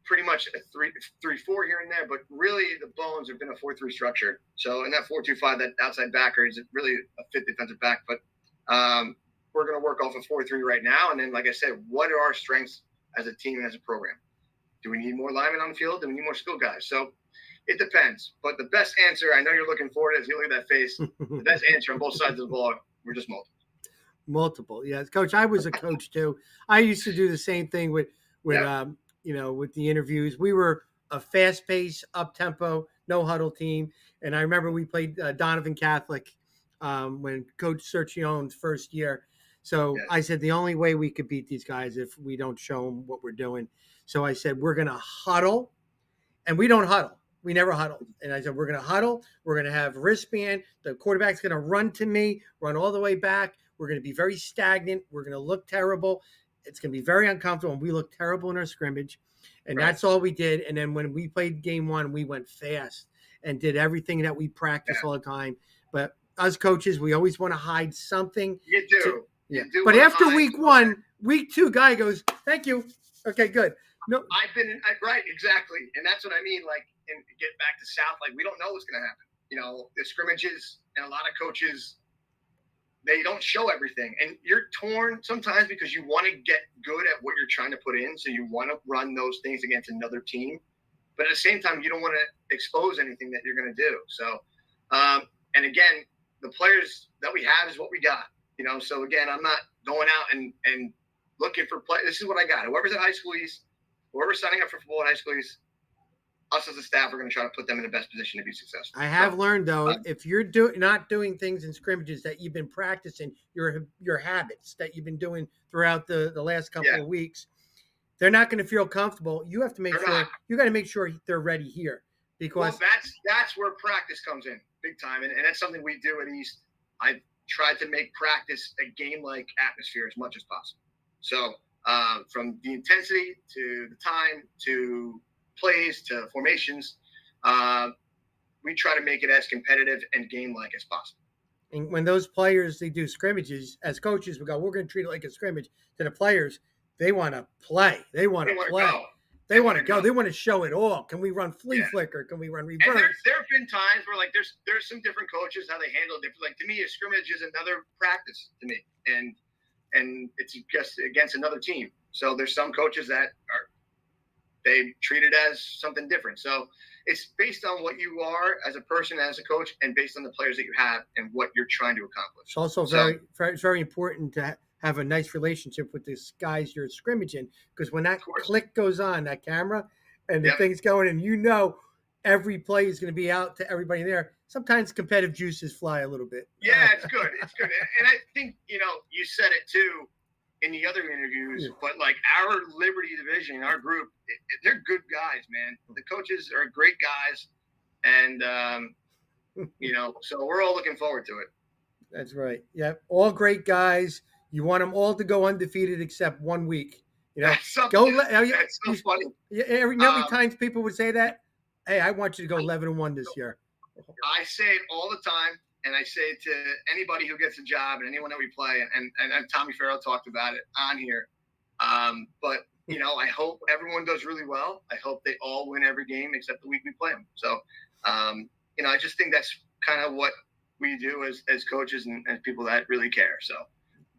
pretty much a 3-3-4 here and there, but really the bones have been a 4-3 structure. So in that 4-2-5, that outside backer is really a fit defensive back. But we're going to work off of 4-3 right now. And then, like I said, what are our strengths as a team and as a program? Do we need more linemen on the field? Do we need more skill guys? So it depends. But the best answer, I know you're looking for it, as you look at that face, the best answer on both sides of the ball, we're just multiple. Multiple, yes, Coach. I was a coach too. I used to do the same thing with with the interviews. We were a fast-paced, up-tempo, no huddle team, and I remember we played Donovan Catholic when Coach Sergione's first year. So I said the only way we could beat these guys if we don't show them what we're doing. So I said we're going to huddle, and we don't huddle. We never huddled. And I said, we're going to huddle. We're going to have wristband. The quarterback's going to run to me, run all the way back. We're going to be very stagnant. We're going to look terrible. It's going to be very uncomfortable. And we look terrible in our scrimmage. And that's all we did. And then when we played game one, we went fast and did everything that we practice all the time. But us coaches, we always want to hide something. You do. You do. But after week one, week two, guy goes, thank you. Okay, good. No, I've been in, right, exactly. And that's what I mean. Like, and get back to South, like, we don't know what's going to happen. The scrimmages and a lot of coaches, they don't show everything. And you're torn sometimes because you want to get good at what you're trying to put in. So you want to run those things against another team. But at the same time, you don't want to expose anything that you're going to do. So, and again, the players that we have is what we got. So again, I'm not going out and looking for play. This is what I got. Whoever's at High School East, whoever's signing up for football at High School East, us as a staff are going to try to put them in the best position to be successful. I have learned, though, if you're not doing things in scrimmages that you've been practicing, your habits that you've been doing throughout the last couple of weeks, they're not going to feel comfortable. You have to make sure you got to make sure they're ready here because that's where practice comes in big time, and that's something we do at East. I've tried to make practice a game-like atmosphere as much as possible. So from the intensity to the time to plays to formations, we try to make it as competitive and game-like as possible. And when those players, they do scrimmages, as coaches, we go, we're going to treat it like a scrimmage. To the players, they want to play. They want to play. Go. They want to go. They want to show it all. Can we run flea flicker? Can we run reverse? And there have been times where like there's some different coaches how they handle it different. Like to me, a scrimmage is another practice to me, and it's just against another team. So there's some coaches that they treat it as something different. So it's based on what you are as a person, as a coach, and based on the players that you have and what you're trying to accomplish. It's also very important to have a nice relationship with the guys you're scrimmaging, because when that click goes on, that camera, and the thing's going, and every play is going to be out to everybody there. Sometimes competitive juices fly a little bit. Yeah, it's good. It's good. And I think, you said it too in the other interviews, but like our Liberty division, our group, they're good guys, man. The coaches are great guys. And, so we're all looking forward to it. That's right. Yeah. All great guys. You want them all to go undefeated except 1 week. That's so funny. Every times people would say that, hey, I want you to go 11-1 this year. I say it all the time, and I say it to anybody who gets a job and anyone that we play, and Tommy Farrell talked about it on here. But, I hope everyone does really well. I hope they all win every game except the week we play them. So, I just think that's kind of what we do as coaches and people that really care. So,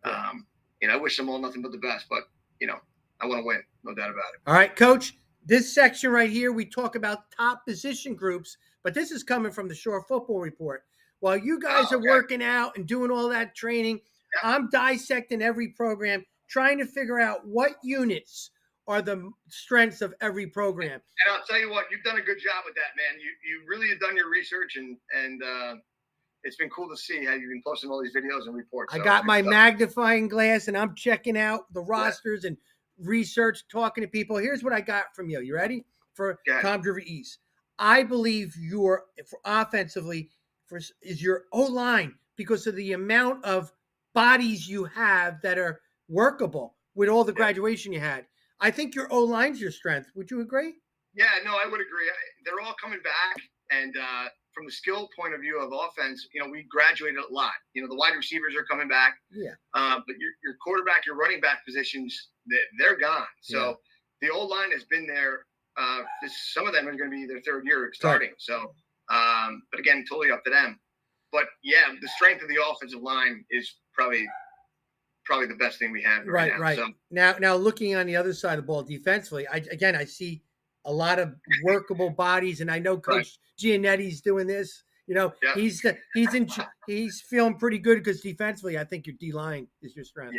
I wish them all nothing but the best, but, I want to win, no doubt about it. All right, Coach. This section right here, we talk about top position groups, but this is coming from the Shore Football Report. While you guys Oh, are okay. working out and doing all that training, Yeah. I'm dissecting every program, trying to figure out what units are the strengths of every program. And I'll tell you what, you've done a good job with that, man. You really have done your research, and it's been cool to see how you've been posting all these videos and reports. I So got good my stuff. magnifying glass and I'm checking out the Yeah. rosters and research, talking to people. Here's what I got from you. You ready? For Tom Driver East. I believe your for offensively is your O line because of the amount of bodies you have that are workable with all the graduation you had. I think your O line's your strength. Would you agree? Yeah, no, I would agree. They're all coming back, and from the skill point of view of offense, we graduated a lot. The wide receivers are coming back. Yeah. But your quarterback, your running back positions, they're gone. So the old line has been there. Some of them are going to be their third year starting. Right. So, but again, totally up to them. But yeah, the strength of the offensive line is probably the best thing we have right now. Right. So, now looking on the other side of the ball defensively, I see a lot of workable bodies, and I know Coach Giannetti's doing this. He's feeling pretty good because defensively, I think your D line is your strength.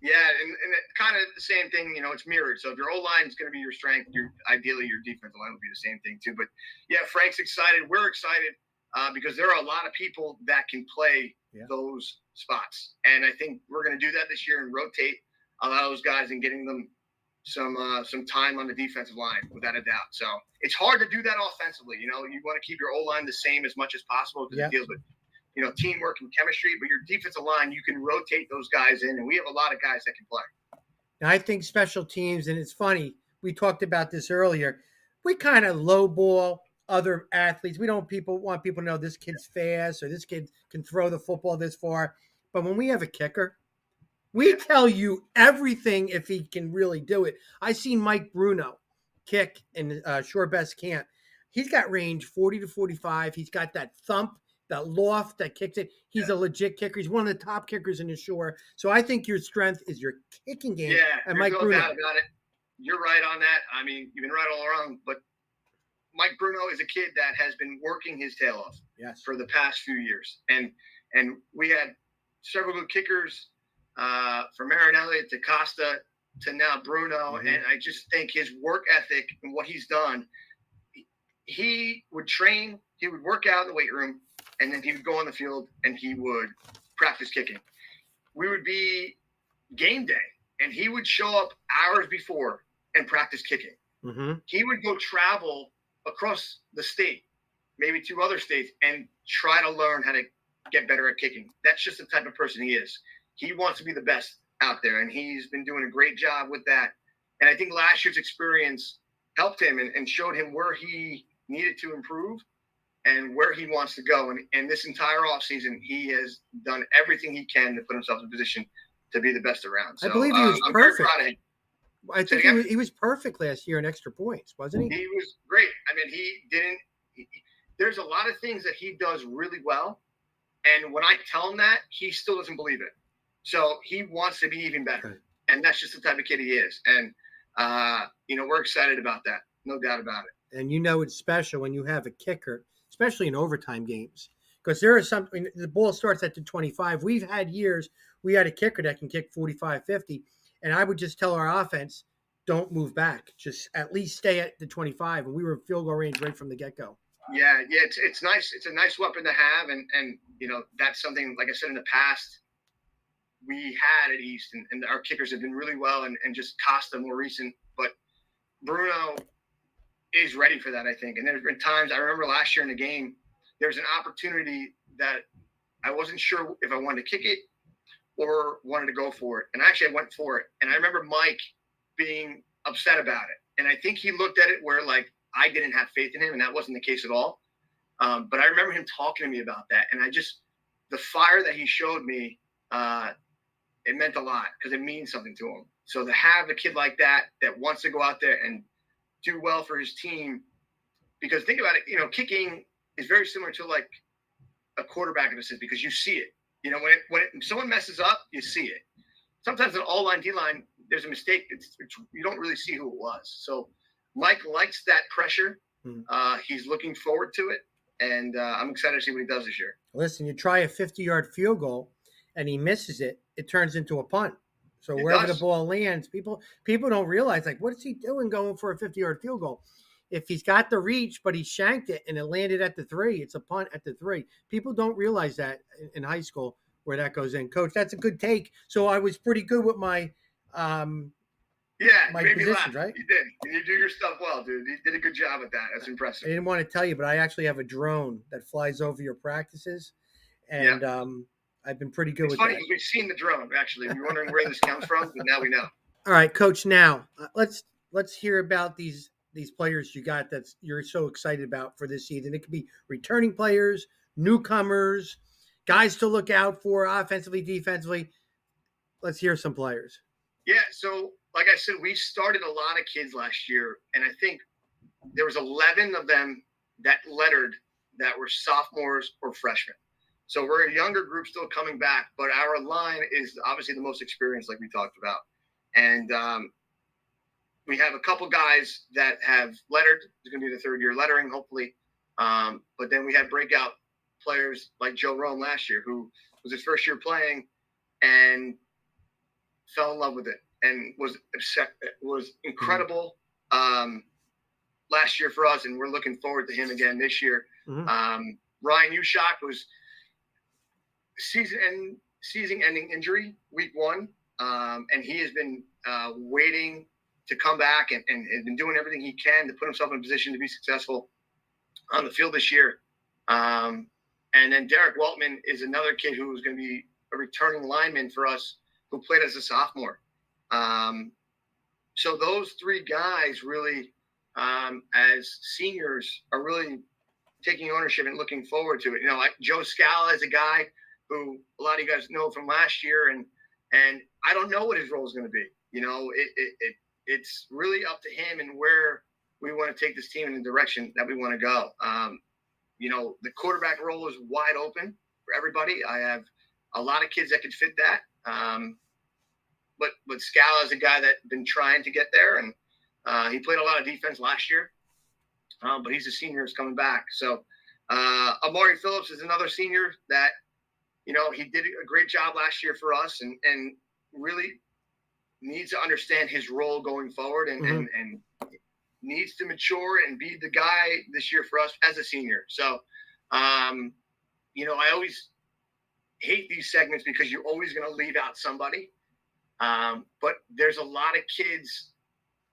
Yeah, and kind of the same thing. It's mirrored. So if your O line is going to be your strength, ideally your defensive line will be the same thing too. But yeah, Frank's excited. We're excited because there are a lot of people that can play those spots, and I think we're going to do that this year and rotate a lot of those guys and getting them some time on the defensive line, without a doubt. So it's hard to do that offensively. You want to keep your O line the same as much as possible because it deals with teamwork and chemistry. But your defensive line, you can rotate those guys in, and we have a lot of guys that can play. Now, I think special teams, and it's funny, we talked about this earlier. We kind of lowball other athletes. We don't want people to know this kid's fast or this kid can throw the football this far. But when we have a kicker, we tell you everything if he can really do it. I seen Mike Bruno kick in Shore Best Camp. He's got range 40 to 45. He's got that thump, that loft that kicks it. He's a legit kicker. He's one of the top kickers in the Shore. So I think your strength is your kicking game. Yeah, and Mike Bruno. Doubt about it. You're right on that. I mean, you've been right all around. But Mike Bruno is a kid that has been working his tail off for the past few years. And we had several good kickers. From Marinelli to Costa to now Bruno. Mm-hmm. And I just think his work ethic and what he's done, he would train, he would work out in the weight room, and then he would go on the field and he would practice kicking. We would be game day, and he would show up hours before and practice kicking. Mm-hmm. He would go travel across the state, maybe 2 other states, and try to learn how to get better at kicking. That's just the type of person he is. He wants to be the best out there, and he's been doing a great job with that. And I think last year's experience helped him and showed him where he needed to improve and where he wants to go. And this entire offseason, he has done everything he can to put himself in a position to be the best around. So, I believe he was I'm perfect. very proud of him. I think he was perfect last year in extra points, wasn't he? He was great. I mean, there's a lot of things that he does really well. And when I tell him that, he still doesn't believe it. So he wants to be even better. And that's just the type of kid he is. And, we're excited about that. No doubt about it. And it's special when you have a kicker, especially in overtime games. Because there is something, the ball starts at the 25. We've had years, we had a kicker that can kick 45, 50. And I would just tell our offense, don't move back. Just at least stay at the 25. And we were field goal range right from the get-go. Yeah, it's nice. It's a nice weapon to have. And that's something, like I said in the past, we had at East, and our kickers have been really well, and just Costa more recent. But Bruno is ready for that, I think. And there's been times, I remember last year in the game, there's an opportunity that I wasn't sure if I wanted to kick it or wanted to go for it. And actually I went for it. And I remember Mike being upset about it. And I think he looked at it where, like, I didn't have faith in him, and that wasn't the case at all. But I remember him talking to me about that. And the fire that he showed me, it meant a lot because it means something to him. So to have a kid like that wants to go out there and do well for his team, because think about it, kicking is very similar to like a quarterback assist because you see it. When someone messes up, you see it. Sometimes an all-line D-line, there's a mistake, you don't really see who it was. So Mike likes that pressure. He's looking forward to it, and I'm excited to see what he does this year. Listen, you try a 50-yard field goal and he misses it, it turns into a punt. So It wherever the does. ball lands, people don't realize, like, what is he doing going for a 50-yard field goal? If he's got the reach, but he shanked it and it landed at the 3, it's a punt at the 3. People don't realize that in high school where that goes in. Coach, that's a good take. So I was pretty good with my Yeah, you my made me positions, laugh. right? You did. And you do your stuff well, dude. You did a good job at that. That's I impressive. didn't want to tell you, but I actually have a drone that flies over your practices, Yeah. and I've been pretty good It's with funny that. because we've seen the drone, actually. We're wondering where this comes from, but now we know. All right, Coach. Now let's hear about these players you got that you're so excited about for this season. It could be returning players, newcomers, guys to look out for offensively, defensively. Let's hear some players. Yeah, so like I said, we started a lot of kids last year, and I think there was 11 of them that lettered that were sophomores or freshmen. So we're a younger group still coming back, but our line is obviously the most experienced, like we talked about. And we have a couple guys that have lettered. It's going to be the third year lettering, hopefully. But then we had breakout players like Joe Rome last year, who was his first year playing and fell in love with it and was incredible last year for us, and we're looking forward to him again this year. Ryan Ushak was season-ending injury week 1, and he has been waiting to come back and been doing everything he can to put himself in a position to be successful on the field this year. And then Derek Weltman is another kid who is going to be a returning lineman for us who played as a sophomore. So those 3 guys really, as seniors, are really taking ownership and looking forward to it. You know, like Joe Scala is a guy who a lot of you guys know from last year, and I don't know what his role is going to be. You know, it's really up to him and where we want to take this team in the direction that we want to go. You know, the quarterback role is wide open for everybody. I have a lot of kids that could fit that. But Scala is a guy that's been trying to get there, and he played a lot of defense last year. But he's a senior who's coming back. So Amari Phillips is another senior that, you know, he did a great job last year for us and really needs to understand his role going forward and needs to mature and be the guy this year for us as a senior. So, you know, I always hate these segments because you're always going to leave out somebody. But there's a lot of kids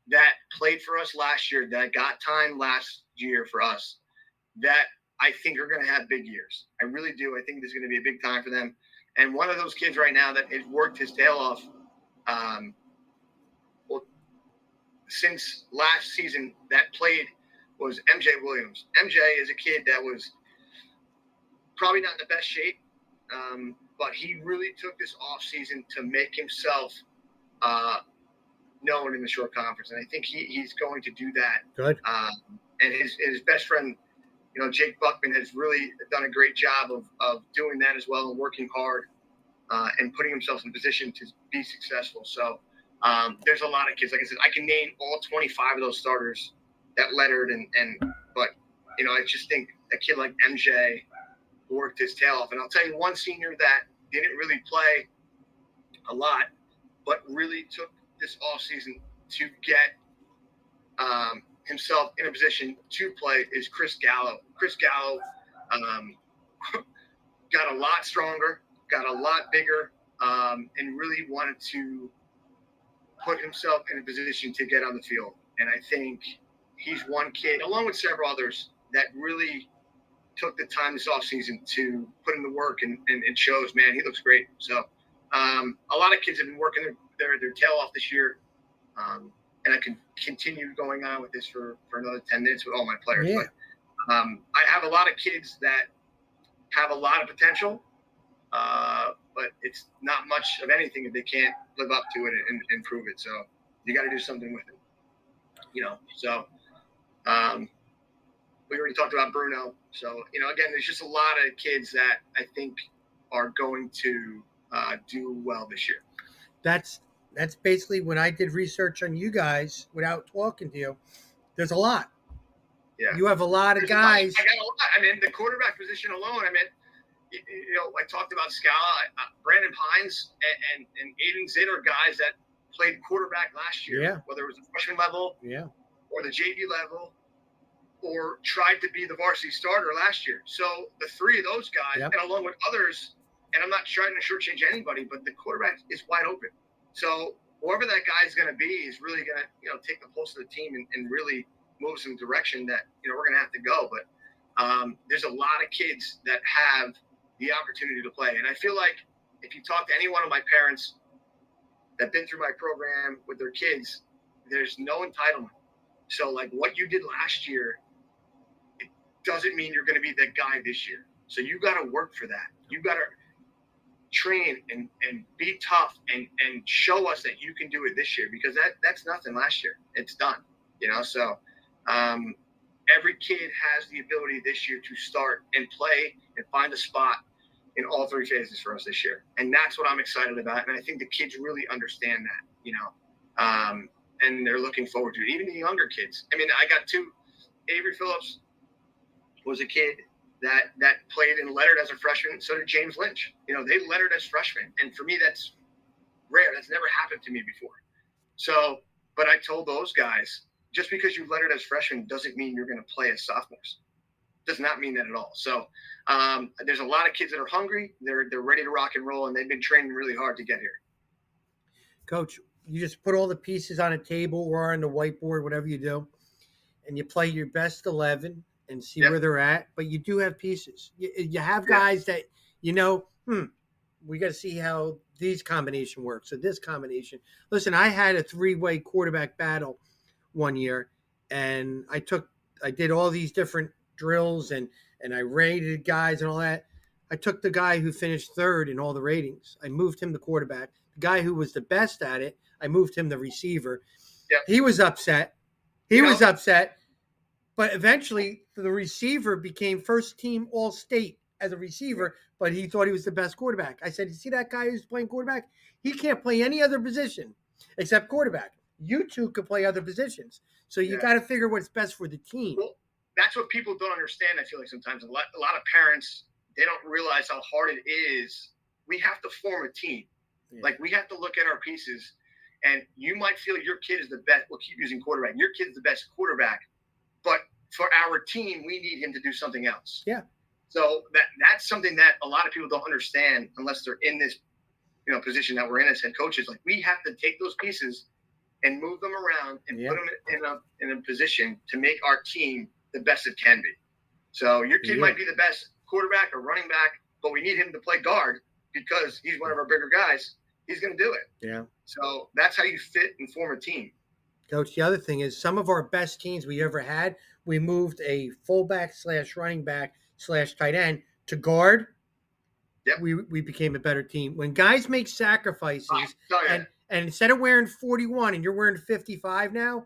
that played for us last year that got time last year for us that I think are going to have big years. I really do. I think this is going to be a big time for them. And one of those kids right now that has worked his tail off well, since last season that played was MJ Williams. MJ is a kid that was probably not in the best shape, but he really took this offseason to make himself known in the short conference. And I think he's going to do that. Good. And his best friend, you know, Jake Buckman, has really done a great job of doing that as well and working hard and putting himself in a position to be successful. So there's a lot of kids. Like I said, I can name all 25 of those starters that lettered. But, you know, I just think a kid like MJ worked his tail off. And I'll tell you one senior that didn't really play a lot, but really took this offseason to get himself in a position to play is Chris Gallo. Chris Gallo got a lot stronger, got a lot bigger, and really wanted to put himself in a position to get on the field. And I think he's one kid, along with several others, that really took the time this offseason to put in the work and shows, man, he looks great. So a lot of kids have been working their tail off this year. And I can continue going on with this for another 10 minutes with all my players. Yeah. But I have a lot of kids that have a lot of potential, but it's not much of anything if they can't live up to it and prove it. So you got to do something with it, you know. So we already talked about Bruno. So, you know, again, there's just a lot of kids that I think are going to do well this year. That's That's basically when I did research on you guys without talking to you. There's a lot. Yeah. You have a lot of There's a lot. I guys. got a lot. I mean, the quarterback position alone. I mean, I talked about Scala, Brandon Pines, and Aiden Zinn are guys that played quarterback last year, Yeah. whether it was the freshman level Yeah. or the JV level, or tried to be the varsity starter last year. So the three of those guys, Yep. and along with others, and I'm not trying to shortchange anybody, but the quarterback is wide open. So whoever that guy is going to be is really going to, take the pulse of the team and really move some direction that, we're going to have to go. But there's a lot of kids that have the opportunity to play. And I feel like if you talk to any one of my parents that been through my program with their kids, there's no entitlement. So like what you did last year, it doesn't mean you're going to be that guy this year. So you got to work for that. You got to train and be tough and show us that you can do it this year, because that's nothing last year. It's done, So every kid has the ability this year to start and play and find a spot in all three phases for us this year. And that's what I'm excited about. And I think the kids really understand that, and they're looking forward to it. Even the younger kids. I mean, I got two. Avery Phillips was a kid that played and lettered as a freshman. So did James Lynch. They lettered as freshmen. And for me, that's rare. That's never happened to me before. So, but I told those guys, just because you lettered as freshmen doesn't mean you're going to play as sophomores. Does not mean that at all. So there's a lot of kids that are hungry. They're ready to rock and roll, and they've been training really hard to get here. Coach, you just put all the pieces on a table or on the whiteboard, whatever you do, and you play your best 11 and see where they're at. But you do have pieces. You have guys that, we got to see how these combination works. So this combination. Listen, I had a 3-way quarterback battle one year, and I did all these different drills and I rated guys and all that. I took the guy who finished third in all the ratings. I moved him to quarterback. The guy who was the best at it, I moved him to receiver. Yep. He was upset. He was upset. But eventually, the receiver became first team All State as a receiver, but he thought he was the best quarterback. I said, you see that guy who's playing quarterback? He can't play any other position except quarterback. You two could play other positions. So you got to figure what's best for the team. Well, that's what people don't understand, I feel like sometimes. A lot of parents, they don't realize how hard it is. We have to form a team. Yeah. Like, we have to look at our pieces. And you might feel your kid is the best. We'll keep using quarterback. Your kid's the best quarterback. But for our team, we need him to do something else. Yeah. So that's something that a lot of people don't understand unless they're in this, position that we're in as head coaches. Like, we have to take those pieces and move them around and put them in a position to make our team the best it can be. So your kid might be the best quarterback or running back, but we need him to play guard because he's one of our bigger guys. He's going to do it. Yeah. So that's how you fit and form a team. Coach, the other thing is some of our best teams we ever had, we moved a fullback / running back / tight end to guard. Yep. We became a better team. When guys make sacrifices and instead of wearing 41 and you're wearing 55 now,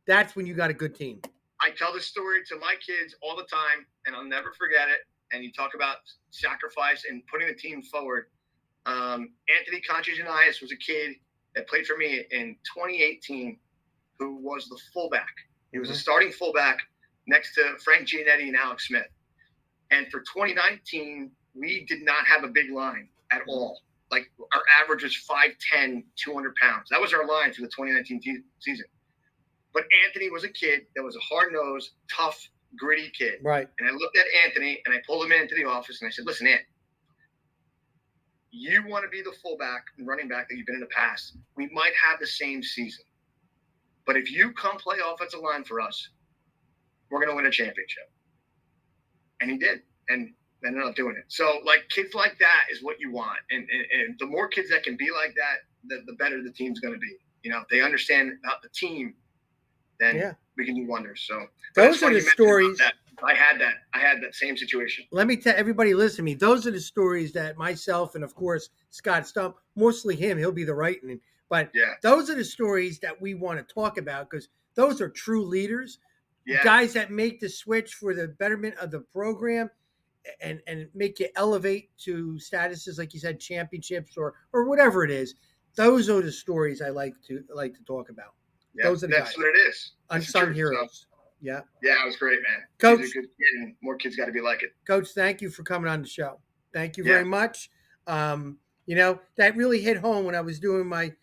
that's when you got a good team. I tell this story to my kids all the time, and I'll never forget it. And you talk about sacrifice and putting the team forward. Anthony Conchigenias was a kid that played for me in 2018 who was the fullback. He was a starting fullback next to Frank Giannetti and Alex Smith. And for 2019, we did not have a big line at all. Like, our average was 5'10", 200 pounds. That was our line for the 2019 season. But Anthony was a kid that was a hard-nosed, tough, gritty kid. Right. And I looked at Anthony, and I pulled him into the office, and I said, listen, Ant, you want to be the fullback and running back that you've been in the past. We might have the same season. But if you come play offensive line for us, we're going to win a championship. And he did. And ended up doing it. So, like, kids like that is what you want. And the more kids that can be like that, the better the team's going to be. If they understand about the team, then we can do wonders. So those are the stories. I had that same situation. Let me tell everybody, listen to me. Those are the stories that myself and, of course, Scott Stump, mostly him, he'll be the writing. But those are the stories that we want to talk about because those are true leaders, guys that make the switch for the betterment of the program and make you elevate to statuses, like you said, championships or whatever it is. Those are the stories I like to talk about. Yeah, Those are the that's guys. what it is. That's the Unsung truth. heroes. So, Yeah. yeah, it was great, man. Coach, He's a good kid, and more kids got to be like it. Coach, thank you for coming on the show. Thank you Yeah. very much. That really hit home when I was doing my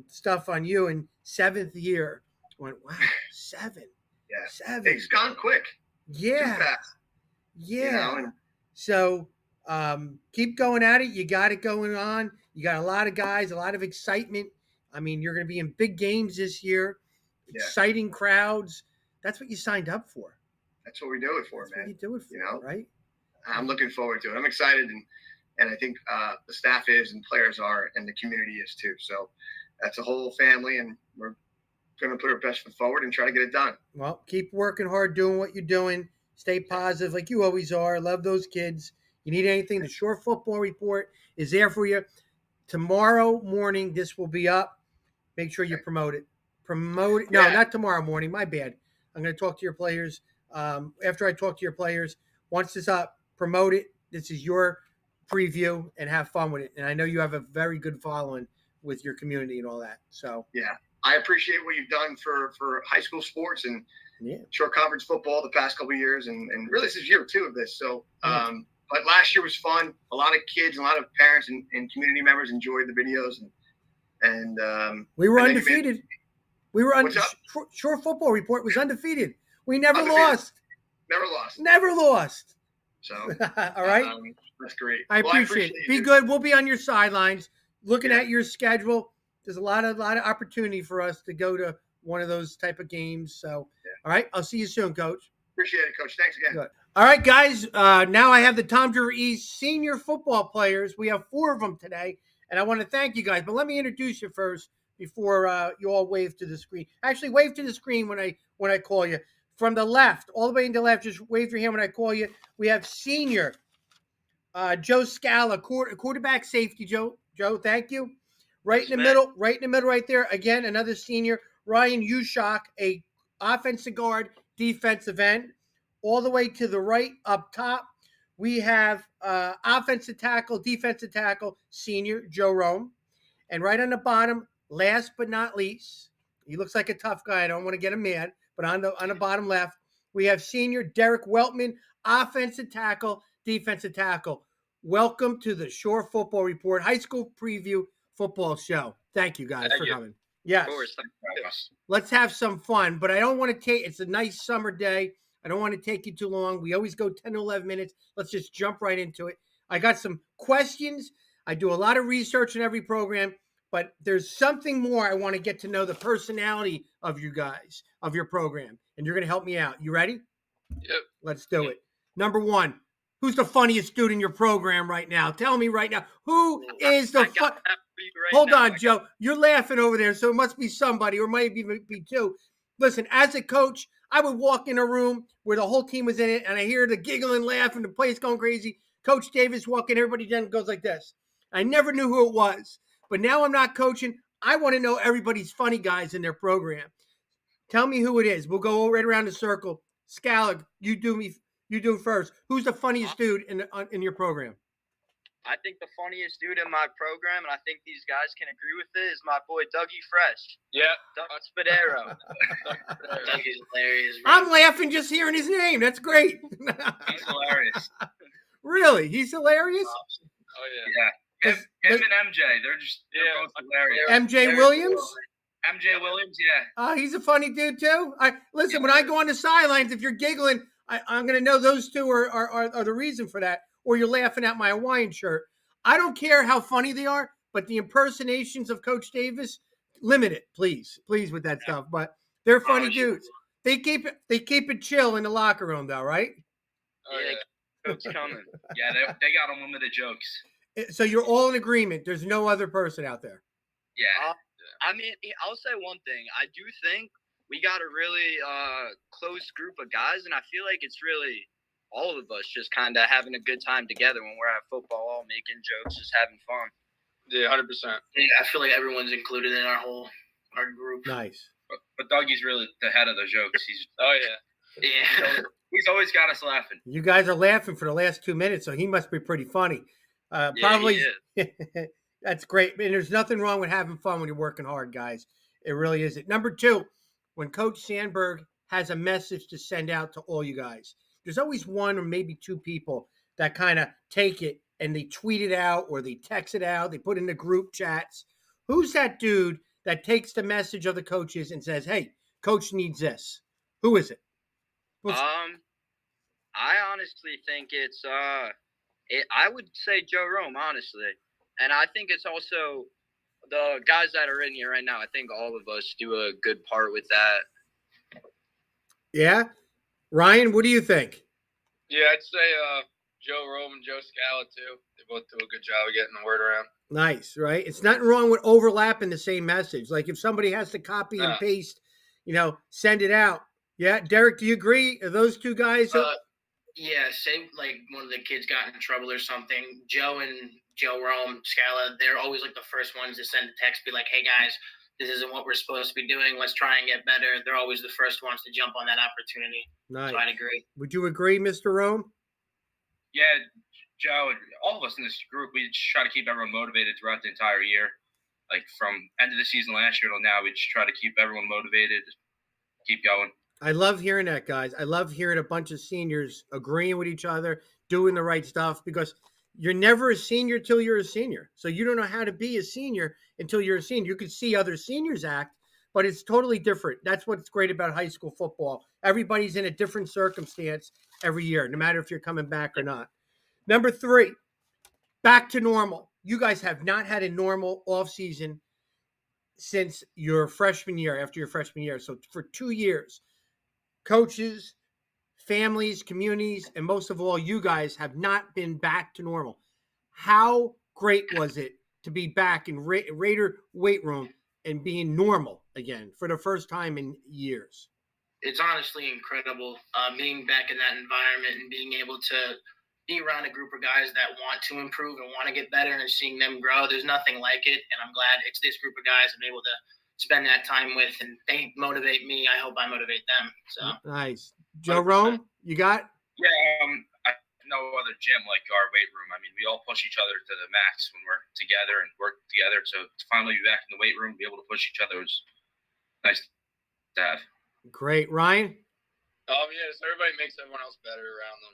stuff on you in 7th year. I went, wow, 7. Yeah. 7. It's gone quick. Yeah. Too fast. Yeah. And So keep going at it. You got it going on. You got a lot of guys, a lot of excitement. I mean, you're going to be in big games this year, exciting crowds. That's what you signed up for. That's what we do it for, That's man. what you do it for, right? I'm looking forward to it. I'm excited, and I think the staff is, and players are, and the community is too. So that's a whole family, and we're going to put our best foot forward and try to get it done. Well, keep working hard, doing what you're doing. Stay positive like you always are. Love those kids. You need anything, the Shore Football Report is there for you. Tomorrow morning, this will be up. Make sure you promote it. Promote it. No, not tomorrow morning. My bad. I'm going to talk to your players. After I talk to your players, once it's up, promote it. This is your preview and have fun with it. And I know you have a very good following with your community and all that. So yeah, I appreciate what you've done for high school sports and short conference football the past couple of years, and really this is year 2 of this. So, but last year was fun. A lot of kids, a lot of parents and community members enjoyed the videos, and we were undefeated. We were Shore Football Report was undefeated. We never lost. Never lost. So, all right. That's great. I appreciate it. Be good. We'll be on your sidelines looking at your schedule. There's a lot of opportunity for us to go to one of those type of games. So, all right. I'll see you soon, Coach. Appreciate it, Coach. Thanks again. Good. All right, guys. Now I have the Tom Drewer East senior football players. We have 4 of them today, and I want to thank you guys. But let me introduce you first before you all wave to the screen. Actually, wave to the screen when I call you. From the left, all the way into the left, just wave your hand when I call you. We have senior Joe Scala, quarterback safety. Joe, thank you. Right in the middle, right there. Again, another senior, Ryan Ushak, a offensive guard, defensive end. All the way to the right, up top, we have offensive tackle, defensive tackle, senior Joe Rome. And right on the bottom, last but not least, he looks like a tough guy. I don't want to get him mad, but on the bottom left, we have senior Derek Weltman, offensive tackle, defensive tackle. Welcome to the Shore Football Report High School Preview Football Show. Thank you guys for coming. Yes. Of course. Let's have some fun, but I don't want to take, it's a nice summer day. I don't want to take you too long. We always go 10 to 11 minutes. Let's just jump right into it. I got some questions. I do a lot of research in every program, but there's something more. I want to get to know the personality of you guys, of your program, and you're going to help me out. You ready? Yep. Let's do it. Number 1, who's the funniest dude in your program right now? Tell me right now. Who is the Hold on, Joe. You're laughing over there, so it must be somebody, or maybe be 2. Listen, as a coach, I would walk in a room where the whole team was in it, and I hear the giggling, laughing, the place going crazy. Coach Davis walking, everybody then goes like this. I never knew who it was, but now I'm not coaching. I want to know everybody's funny guys in their program. Tell me who it is. We'll go right around the circle. Scala, you do first. Who's the funniest dude in your program? I think the funniest dude in my program, and I think these guys can agree with it, is my boy Dougie Fresh. Yeah. Doug Spadero. Dougie's hilarious. I'm laughing just hearing his name. That's great. He's hilarious. Really? He's hilarious? Oh, yeah. Him and MJ, they're both hilarious. MJ Williams? MJ Williams, yeah. He's a funny dude too. Listen, when I go on the sidelines, if you're giggling, I'm going to know those 2 are the reason for that, or you're laughing at my Hawaiian shirt. I don't care how funny they are, but the impersonations of Coach Davis, limit it, please with that stuff. But they're funny dudes. They keep it chill in the locker room, though, right? Oh, yeah. Coach coming. Yeah, they got unlimited jokes. So you're all in agreement. There's no other person out there. Yeah. I mean, I'll say one thing. I do think we got a really close group of guys, and I feel like it's really all of us just kind of having a good time together when we're at football, all making jokes, just having fun. Yeah, 100%. Yeah, I feel like everyone's included in our group. Nice. But Dougie's really the head of the jokes. He's always got us laughing. You guys are laughing for the last 2 minutes, so he must be pretty funny. Probably. He is. That's great. And there's nothing wrong with having fun when you're working hard, guys. It really isn't. Number two, when Coach Sandberg has a message to send out to all you guys, there's always one or maybe two people that kind of take it and they tweet it out or they text it out. They put in the group chats. Who's that dude that takes the message of the coaches and says, hey, coach needs this? Who is it? I honestly think it's I would say Joe Rome, honestly. And I think it's also the guys that are in here right now. I think all of us do a good part with that. Yeah. Ryan, what do you think? Yeah, I'd say Joe Rome and Joe Scala, too. They both do a good job of getting the word around. Nice, right? It's nothing wrong with overlapping the same message. Like if somebody has to copy and paste, send it out. Yeah, Derek, do you agree? Are those two guys? Yeah, say like one of the kids got in trouble or something. Joe Rome, Scala, they're always like the first ones to send a text, be like, hey guys, this isn't what we're supposed to be doing. Let's try and get better. They're always the first ones to jump on that opportunity. Nice. So I'd agree. Would you agree, Mr. Rome? Yeah, Joe, all of us in this group, we just try to keep everyone motivated throughout the entire year. Like from end of the season last year till now, we just try to keep everyone motivated, keep going. I love hearing that, guys. I love hearing a bunch of seniors agreeing with each other, doing the right stuff, because you're never a senior till you're a senior. So you don't know how to be a senior until you're a senior. You can see other seniors act, but it's totally different. That's what's great about high school football. Everybody's in a different circumstance every year, no matter if you're coming back or not. Number three, back to normal. You guys have not had a normal offseason since your freshman year, after your freshman year. So for 2 years, coaches, families, communities, and most of all, you guys have not been back to normal. How great was it to be back in Raider weight room and being normal again for the first time in years? It's honestly incredible being back in that environment and being able to be around a group of guys that want to improve and want to get better and seeing them grow. There's nothing like it. And I'm glad it's this group of guys I'm able to spend that time with, and they motivate me. I hope I motivate them. So nice. Joe Rome, you got? Yeah, I no other gym like our weight room. I mean, we all push each other to the max when we're together and work together. So to finally be back in the weight room, be able to push each other was nice to have. Great. Ryan? Yeah, so everybody makes everyone else better around them.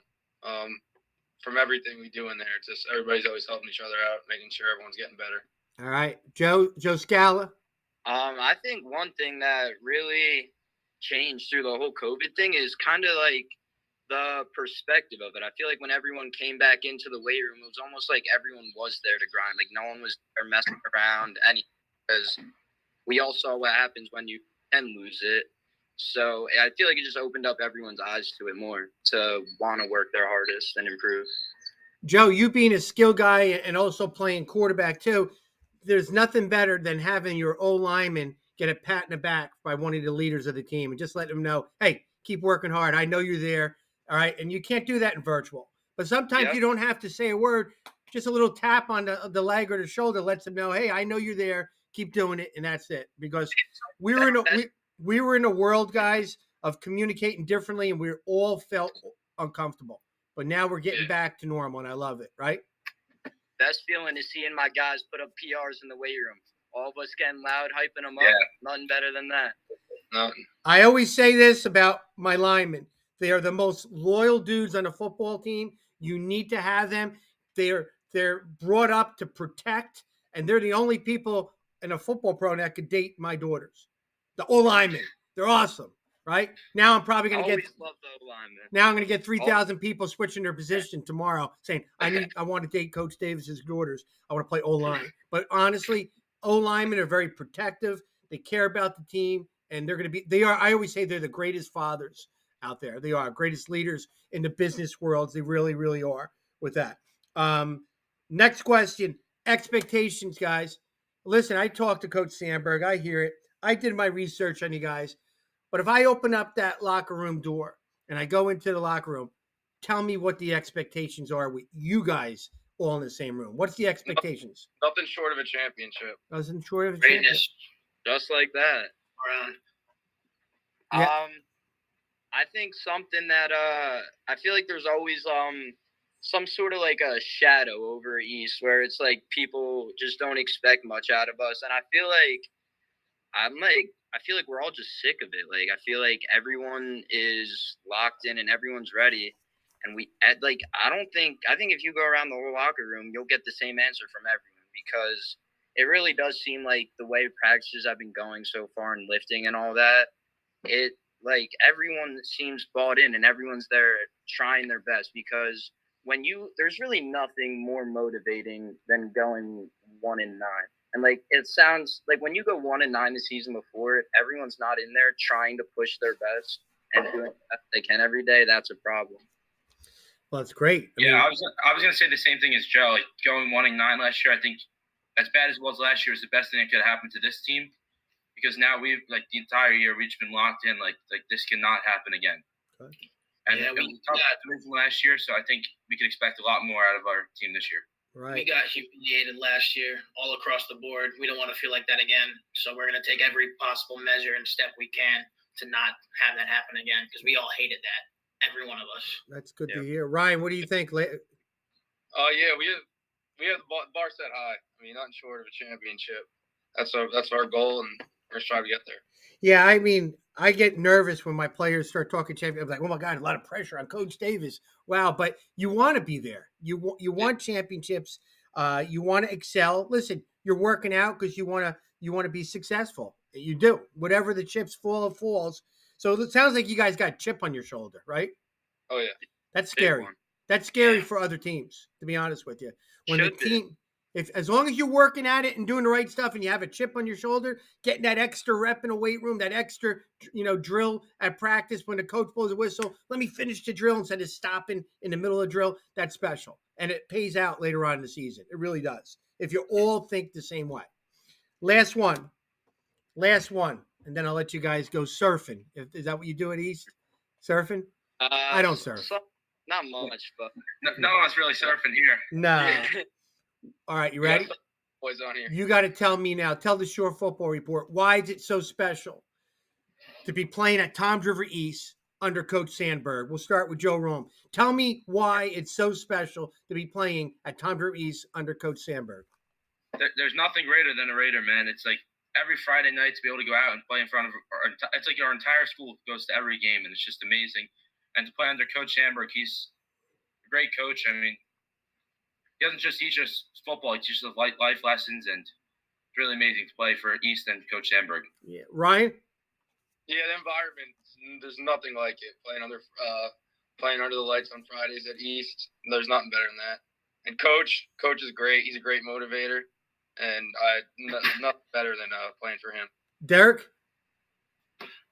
From everything we do in there, it's just everybody's always helping each other out, making sure everyone's getting better. All right. Joe Scala? I think one thing that really changed through the whole COVID thing is kind of like the perspective of it. I feel like when everyone came back into the weight room, it was almost like everyone was there to grind. Like no one was there messing around because we all saw what happens when you can lose it. So I feel like it just opened up everyone's eyes to it more, to want to work their hardest and improve. Joe, you being a skill guy and also playing quarterback too, there's nothing better than having your O lineman get a pat in the back by one of the leaders of the team and just let them know, hey, keep working hard. I know you're there. All right. And you can't do that in virtual. But sometimes you don't have to say a word. Just a little tap on the leg or the shoulder lets them know, hey, I know you're there. Keep doing it. And that's it. Because we were in a world, guys, of communicating differently, and we all felt uncomfortable. But now we're getting back to normal, and I love it, right? Best feeling is seeing my guys put up PRs in the weight room. All of us getting loud, hyping them up. Nothing better than that. Nothing. I always say this about my linemen. They are the most loyal dudes on a football team. You need to have them. They're brought up to protect, and they're the only people in a football program that could date my daughters. The O-linemen. They're awesome, right? Now I'm probably going to get – love the O-linemen. Now I'm going to get 3,000 people switching their position tomorrow saying, I want to date Coach Davis's daughters. I want to play O-line. But honestly, O-linemen are very protective. They care about the team, and I always say they're the greatest fathers out there. They are greatest leaders in the business worlds. They really, really are with that. Next question, expectations, guys. Listen, I talked to Coach Sandberg. I hear it. I did my research on you guys. But if I open up that locker room door and I go into the locker room, tell me what the expectations are with you guys all in the same room. What's the expectations? Nothing short of a championship. Nothing short of a championship. Just like that. Yeah. I think something that I feel like there's always some sort of like a shadow over East where it's like people just don't expect much out of us, and I feel like we're all just sick of it. Like I feel like everyone is locked in and everyone's ready, and I think if you go around the whole locker room, you'll get the same answer from everyone because it really does seem like the way practices have been going so far in lifting and all that, it like everyone seems bought in and everyone's there trying their best because there's really nothing more motivating than going 1-9. And like it sounds like when you go 1-9 the season before, if everyone's not in there trying to push their best and doing the best they can every day, that's a problem. Well, it's great. I was gonna say the same thing as Joe. Like going 1-9 last year, I think as bad as it was last year is the best thing that could happen to this team because now we've like the entire year we've just been locked in. Like this cannot happen again. Okay. And it was tough division last year, so I think we can expect a lot more out of our team this year. Right. We got humiliated last year all across the board. We don't want to feel like that again. So we're going to take every possible measure and step we can to not have that happen again because we all hated that. Every one of us. That's good to hear. Ryan, what do you think? Oh yeah, we have the bar set high. I mean, nothing short of a championship. That's our goal, and we're just trying to get there. Yeah, I mean, I get nervous when my players start talking champion. I'm like, oh my God, a lot of pressure on Coach Davis. Wow, but you want to be there. You want championships. You want to excel. Listen, you're working out because you want to be successful. You do. Whatever the chips fall, it falls. So it sounds like you guys got a chip on your shoulder, right? Oh yeah, that's scary. That's scary for other teams, to be honest with you. When the team, as long as you're working at it and doing the right stuff, and you have a chip on your shoulder, getting that extra rep in a weight room, that extra, drill at practice when the coach blows a whistle, let me finish the drill instead of stopping in the middle of the drill. That's special, and it pays out later on in the season. It really does. If you all think the same way. Last one, and then I'll let you guys go surfing. Is that what you do at East? Surfing? I don't surf. Not much, but no one's really surfing here. No. All right, you ready? Boys on here. You got to tell me now. Tell the Shore Football Report. Why is it so special to be playing at Toms River East under Coach Sandberg? We'll start with Joe Rome. Tell me why it's so special to be playing at Toms River East under Coach Sandberg. There's nothing greater than a Raider, man. It's like every Friday night to be able to go out and play in front of it's like our entire school goes to every game, and it's just amazing. And to play under Coach Sandberg, he's a great coach. I mean, he doesn't just teach us football; he teaches us life lessons, and it's really amazing to play for East and Coach Sandberg. Yeah, Ryan. Yeah, the environment. There's nothing like it. Playing under the lights on Fridays at East. There's nothing better than that. And Coach is great. He's a great motivator, and nothing better than playing for him. Derek.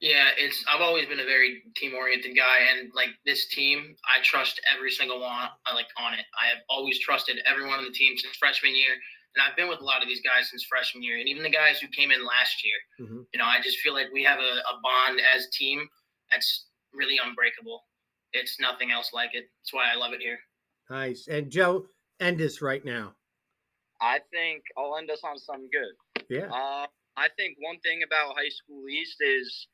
Yeah, I've always been a very team-oriented guy, and like this team, I trust every single one on it. I have always trusted everyone on the team since freshman year, and I've been with a lot of these guys since freshman year, and even the guys who came in last year. Mm-hmm. I just feel like we have a bond as a team that's really unbreakable. It's nothing else like it. That's why I love it here. Nice. And Joe, end us right now. I think I'll end us on something good. Yeah. I think one thing about High School East is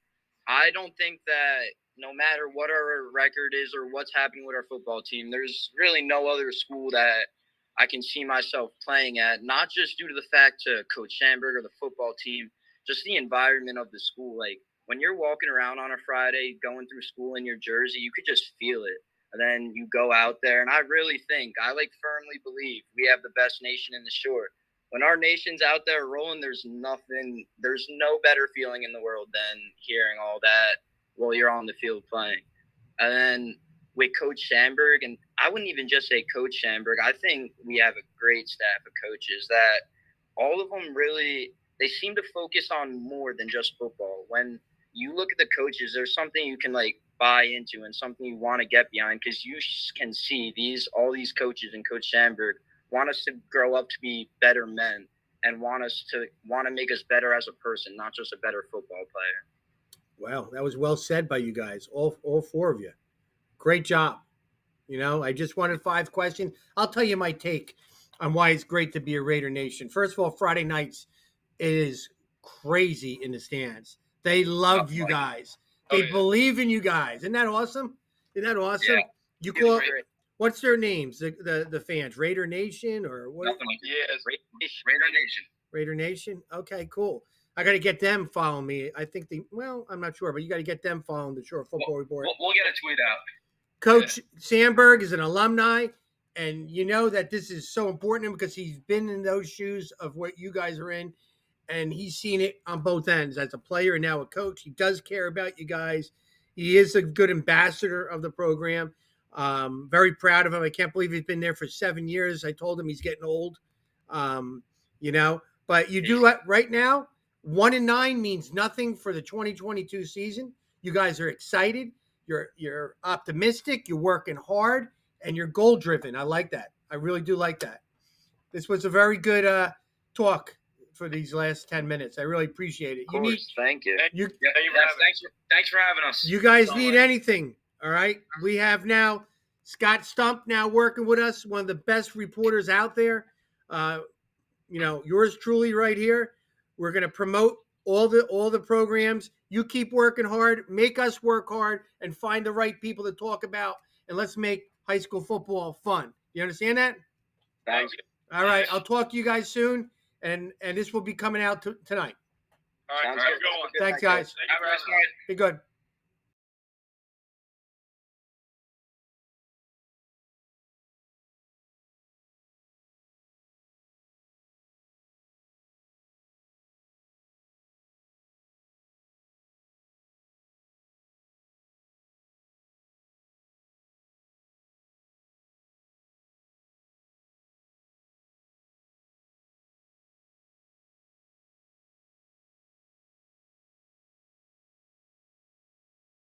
I don't think that no matter what our record is or what's happening with our football team, there's really no other school that I can see myself playing at, not just due to the fact to Coach Sandberg or the football team, just the environment of the school. Like when you're walking around on a Friday going through school in your jersey, you could just feel it. And then you go out there, and I really think, I firmly believe we have the best nation in the Shore. When our nation's out there rolling, there's no better feeling in the world than hearing all that while you're on the field playing. And then with Coach Sandberg, and I wouldn't even just say Coach Sandberg, I think we have a great staff of coaches that all of them really, they seem to focus on more than just football. When you look at the coaches, there's something you can buy into and something you want to get behind because you can see all these coaches and Coach Sandberg want us to grow up to be better men and want to make us better as a person, not just a better football player. Wow, that was well said by you guys, all four of you. Great job. I just wanted 5 questions. I'll tell you my take on why it's great to be a Raider Nation. First of all, Friday nights, it is crazy in the stands. They love you guys. They believe in you guys. Isn't that awesome? Yeah. You call it, What's their names? The fans, Raider Nation or what? Nothing like Yeah, that. it's Raider Nation. Raider Nation. Okay, cool. I got to get them following me. I think I'm not sure, but you got to get them following the Shore Football Report. We'll get a tweet out. Coach Sandberg is an alumni, and you know that this is so important to him because he's been in those shoes of what you guys are in, and he's seen it on both ends as a player and now a coach. He does care about you guys. He is a good ambassador of the program. Very proud of him. I can't believe he's been there for 7 years. I told him he's getting old. You know, but you do right now. 1-9 means nothing for the 2022 season. You guys are excited. You're optimistic. You're working hard, and you're goal driven. I like that. I really do like that. This was a very good talk for these last 10 minutes. I really appreciate it. Of course, thank you. Thanks for having us. You guys need anything, all right? We have now Scott Stump now working with us, one of the best reporters out there. Yours truly right here. We're going to promote all the programs. You keep working hard, make us work hard, and find the right people to talk about, and let's make high school football fun. You understand that? Thank you. All right, I'll talk to you guys soon, and this will be coming out tonight. all right. Sounds Have a good. good one. Thanks, guys. Have a nice night. Be good.